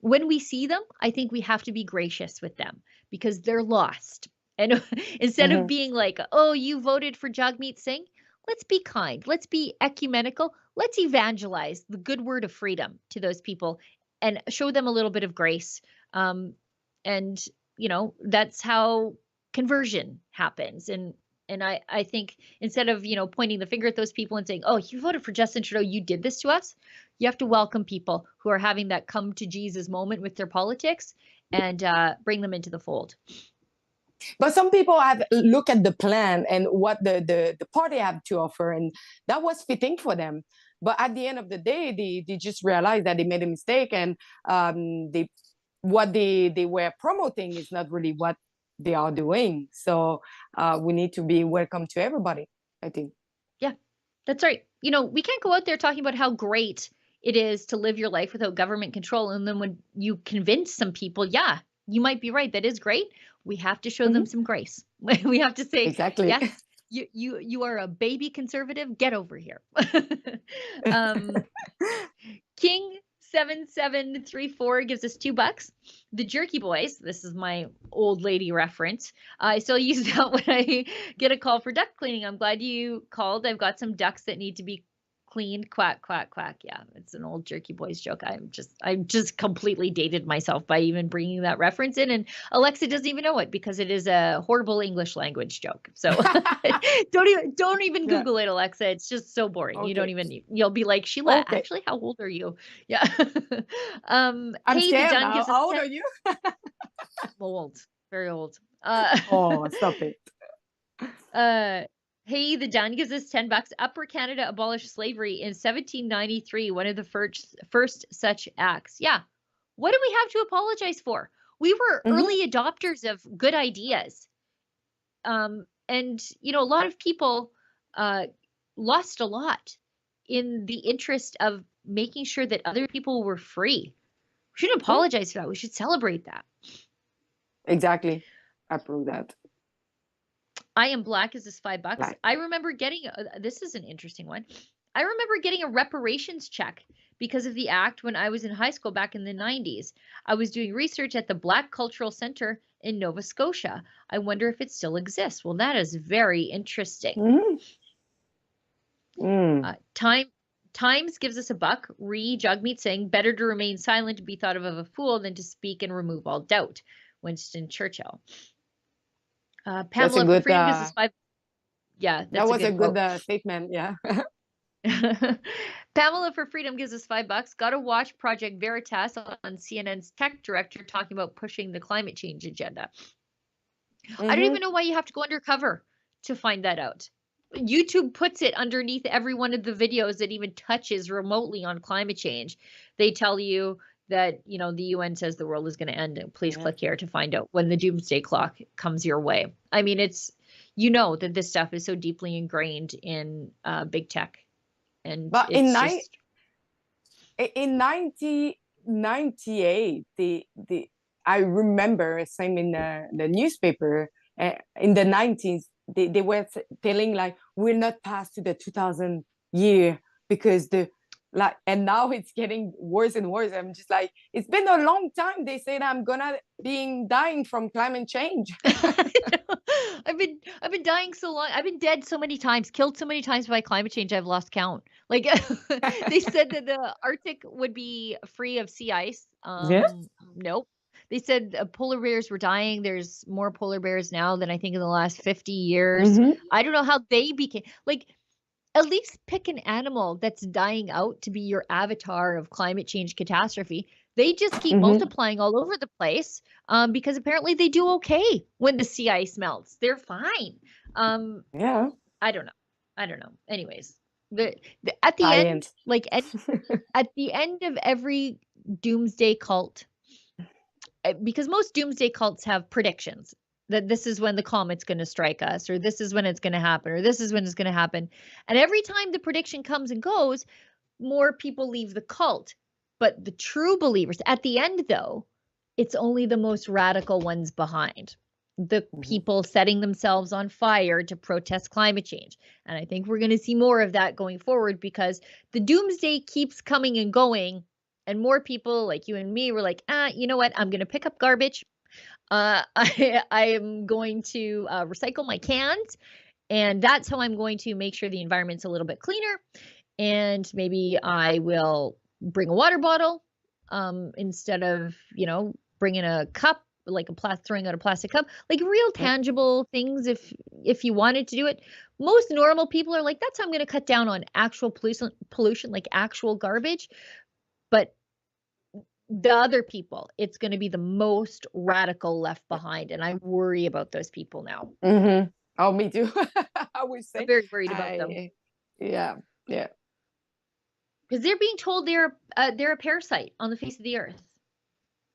when we see them, I think we have to be gracious with them because they're lost. And instead of being like, oh, you voted for Jagmeet Singh, let's be kind. Let's be ecumenical. Let's evangelize the good word of freedom to those people and show them a little bit of grace. And that's how conversion happens. And I think instead of, pointing the finger at those people and saying, oh, you voted for Justin Trudeau, you did this to us. You have to welcome people who are having that come to Jesus moment with their politics and bring them into the fold. But some people have looked at the plan and what the party have to offer, and that was fitting for them. But at the end of the day, they just realized that they made a mistake, and what they were promoting is not really what they are doing. So we need to be welcome to everybody, I think. Yeah, that's right. We can't go out there talking about how great it is to live your life without government control. And then when you convince some people, yeah, you might be right. That is great. We have to show them some grace. We have to say, exactly. Yes, you are a baby conservative. Get over here. King 7734 gives us $2. The Jerky Boys, this is my old lady reference. I still use that when I get a call for duct cleaning. I'm glad you called. I've got some ducts that need to be cleaned. Quack, quack, quack. Yeah, it's an old Jerky Boys joke. I just completely dated myself by even bringing that reference in, and Alexa doesn't even know it because it is a horrible English language joke. So don't even Yeah. Google it, Alexa. It's just so boring. You don't Okay. even, you'll be like, Sheila, Okay. actually, how old are you? Yeah. I'm Hey, the scared John now. gives us How old 10 are you? old, very old. Oh, stop it. Hey, the John gives us $10. Upper Canada abolished slavery in 1793, one of the first such acts. Yeah. What do we have to apologize for? We were Mhm. early adopters of good ideas. And a lot of people lost a lot in the interest of making sure that other people were free. We shouldn't Yeah, apologize for that. We should celebrate that. exactly. I prove that. I Am Black is this $5. Like, I remember getting this is an interesting one. I remember getting a reparations check because of the act when I was in high school back in the 90s. I was doing research at the Black Cultural Center in Nova Scotia. I wonder if it still exists. Well, that is very interesting. mhm. Mm. Times gives us $1. Jugmeat saying better to remain silent and be thought of a fool than to speak and remove all doubt. Winston Churchill. That's a Pamela for good. Freedom gives us 5. Yeah, That that's a was a good good quote. statement. Yeah. Pamela for Freedom gives us $5. Got to watch Project Veritas on CNN's tech director talking about pushing the climate change agenda. I don't Mhm. even know why you have to go undercover to find that out. YouTube puts it underneath every one of the videos that even touches remotely on climate change. They tell you that, the UN says the world is going to end. And please Yeah. click here to find out when the doomsday clock comes your way. I mean, it's, that this stuff is so deeply ingrained in big tech. And But in it's in 1998, the I remember same in the newspaper in the 90s, they were telling like we'll not pass to the 2000 year because and now it's getting worse and worse. I'm just like, it's been a long time. They said I'm gonna be dying from climate change. I've been dying so long. I've been dead so many times, killed so many times by climate change. I've lost count. Like they said that the Arctic would be free of sea ice. Yes. Nope. They said polar bears were dying. There's more polar bears now than I think in the last 50 years. Mhm. I don't know how they became like. At least pick an animal that's dying out to be your avatar of climate change catastrophe. They just keep Mhm. multiplying all over the place because apparently they do okay when the sea ice melts. They're fine. Yeah. I don't know. Anyways, at the end, Science. like at the end of every doomsday cult, because most doomsday cults have predictions that this is when the comet's going to strike us, or this is when it's going to happen, or this is when it's going to happen. And every time the prediction comes and goes, more people leave the cult. But the true believers, at the end, though, it's only the most radical ones behind. The people setting themselves on fire to protest climate change. And I think we're going to see more of that going forward because the doomsday keeps coming and going. And more people like you and me were like, you know what? I'm going to pick up garbage. I am going to recycle my cans, and that's how I'm going to make sure the environment's a little bit cleaner. And maybe I will bring a water bottle instead of bringing a cup, like throwing out a plastic cup, like real tangible things. If you wanted to do it, most normal people are like, that's how I'm going to cut down on actual pollution, like actual garbage. But the other people, it's going to be the most radical left behind. And I worry about those people now. Mm-hmm. Oh, me too. I would say. I'm very worried about them. Yeah. Yeah. Because they're being told they're a parasite on the face of the earth.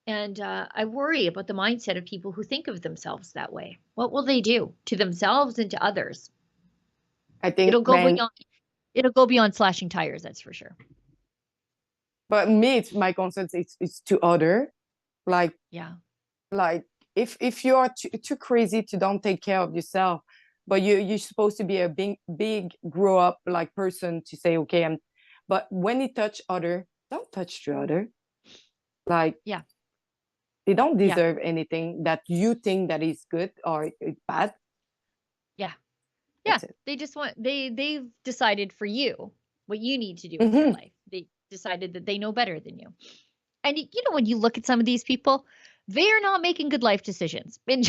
And I worry about the mindset of people who think of themselves that way. What will they do to themselves and to others? I think It'll go beyond slashing tires, that's for sure. But me, it's my concern. It's to other, like if you are too crazy to don't take care of yourself, but you're supposed to be a big grow up like person to say okay, but when you touch other, don't touch the other. Like they don't deserve anything that you think that is good or bad. They just want they've decided for you what you need to do with your life. They decided that they know better than you. And you know, when you look at some of these people, they are not making good life decisions in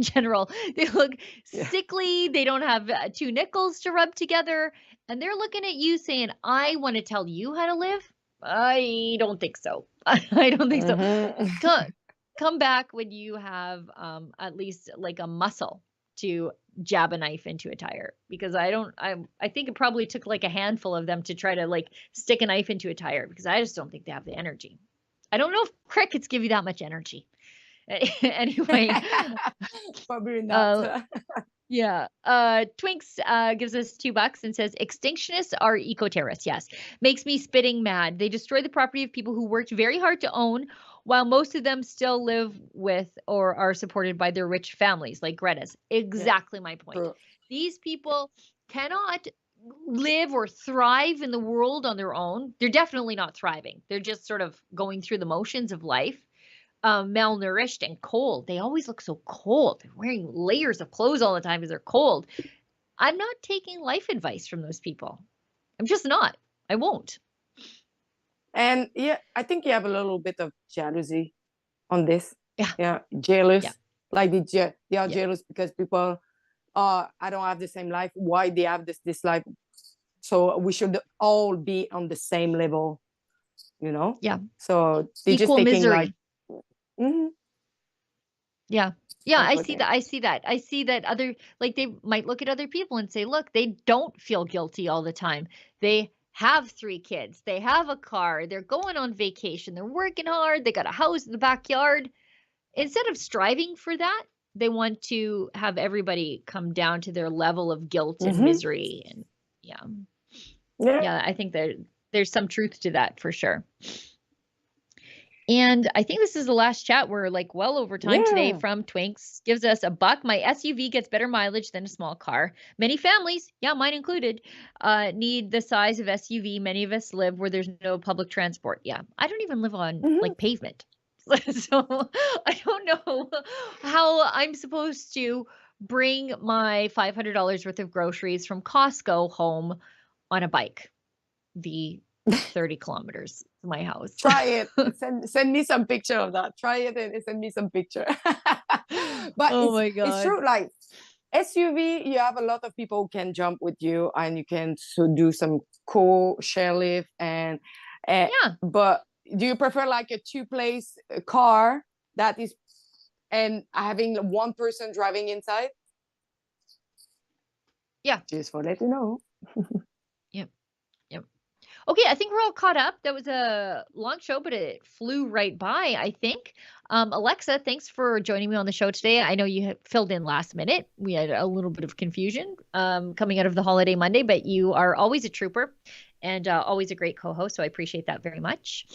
general. They look sickly. They don't have 2 nickels to rub together. And they're looking at you saying, I want to tell you how to live. I don't think so. I don't think so. Come back when you have at least like a muscle to jab a knife into a tire, because I think it probably took like a handful of them to try to like stick a knife into a tire, because I just don't think they have the energy. I don't know if crickets give you that much energy. Anyway, probably not. Yeah. Twinks gives us $2 and says, extinctionists are eco-terrorists. Yes. Makes me spitting mad. They destroy the property of people who worked very hard to own, while most of them still live with or are supported by their rich families, like Greta's. Exactly my point. True. These people cannot live or thrive in the world on their own. They're definitely not thriving. They're just sort of going through the motions of life. Malnourished and cold. They always look so cold. They're wearing layers of clothes all the time because they're cold. I'm not taking life advice from those people. I'm just not. I won't. And yeah, I think you have a little bit of jealousy on this. Yeah. Jealous. Yeah. Like they are jealous because people I don't have the same life. Why they have this life? So we should all be on the same level, you know? Yeah. So they're Equal just taking misery. like Yeah. I see that. I see that other, like, they might look at other people and say, look, they don't feel guilty all the time. They have 3 kids. They have a car. They're going on vacation. They're working hard. They got a house in the backyard. Instead of striving for that, they want to have everybody come down to their level of guilt and misery. And yeah, I think there's some truth to that for sure. And I think this is the last chat. We're like well over time today. From Twinks gives us $1. My SUV gets better mileage than a small car. Many families, mine included, need the size of SUV. Many of us live where there's no public transport. Yeah, I don't even live on like pavement. So I don't know how I'm supposed to bring my $500 worth of groceries from Costco home on a bike. The 30 kilometers to my house. Try it. Send me some picture of that. Try it and send me some picture. But my God. It's true. Like SUV, you have a lot of people who can jump with you, and you can do some cool share lift and But do you prefer like a 2-place car that is, and having one person driving inside? Yeah. Just for let you know. Okay, I think we're all caught up. That was a long show, but it flew right by, I think. Alexa, thanks for joining me on the show today. I know you filled in last minute. We had a little bit of confusion coming out of the holiday Monday, but you are always a trooper and always a great co-host, so I appreciate that very much.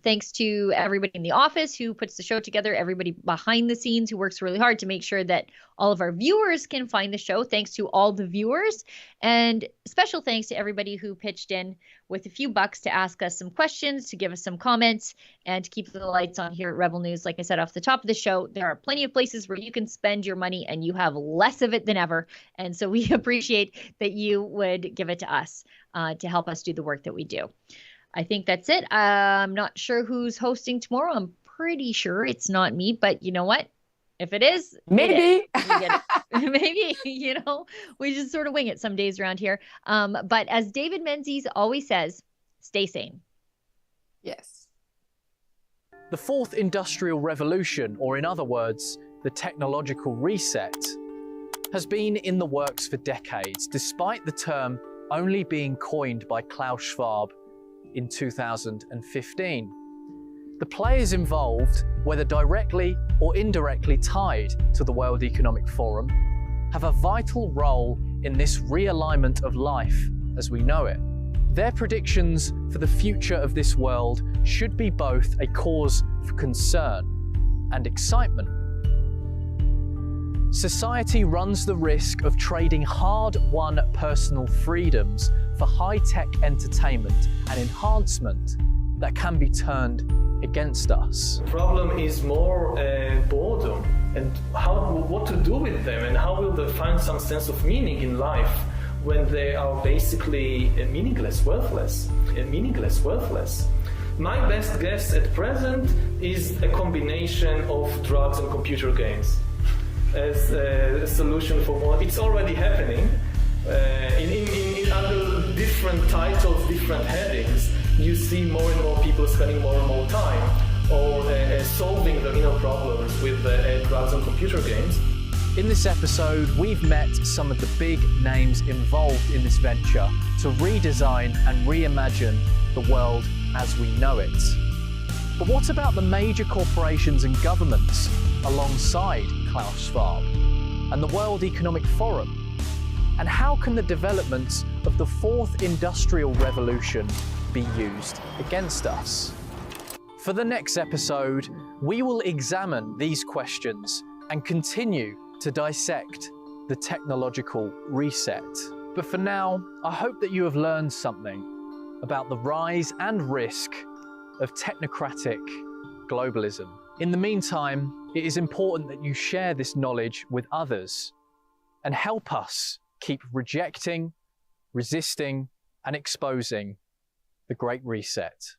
Thanks to everybody in the office who puts the show together, everybody behind the scenes who works really hard to make sure that all of our viewers can find the show. Thanks to all the viewers, and special thanks to everybody who pitched in with a few bucks to ask us some questions, to give us some comments, and to keep the lights on here at Rebel News. Like I said off the top of the show, there are plenty of places where you can spend your money and you have less of it than ever. And so we appreciate that you would give it to us to help us do the work that we do. I think that's it. I'm not sure who's hosting tomorrow. I'm pretty sure it's not me, but you know what? If it is, maybe, maybe, we just sort of wing it some days around here. But as David Menzies always says, stay sane. Yes. The 4th Industrial Revolution, or in other words, the technological reset, has been in the works for decades, despite the term only being coined by Klaus Schwab in 2015. The players involved, whether directly or indirectly tied to the World Economic Forum, have a vital role in this realignment of life as we know it. Their predictions for the future of this world should be both a cause for concern and excitement. Society runs the risk of trading hard-won personal freedoms for high-tech entertainment and enhancement that can be turned against us. The problem is more boredom and what to do with them, and how will they find some sense of meaning in life when they are basically meaningless, worthless, meaningless, worthless. My best guess at present is a combination of drugs and computer games as a solution for more. It's already happening. In under different titles, different headings, you see more and more people spending more and more time or solving their inner problems with drugs and computer games. In this episode, we've met some of the big names involved in this venture to redesign and reimagine the world as we know it. But what about the major corporations and governments alongside Klaus Schwab and the World Economic Forum? And how can the developments of the fourth industrial revolution be used against us? For the next episode, we will examine these questions and continue to dissect the technological reset. But for now, I hope that you have learned something about the rise and risk of technocratic globalism. In the meantime, it is important that you share this knowledge with others and help us keep rejecting, resisting, and exposing the Great Reset.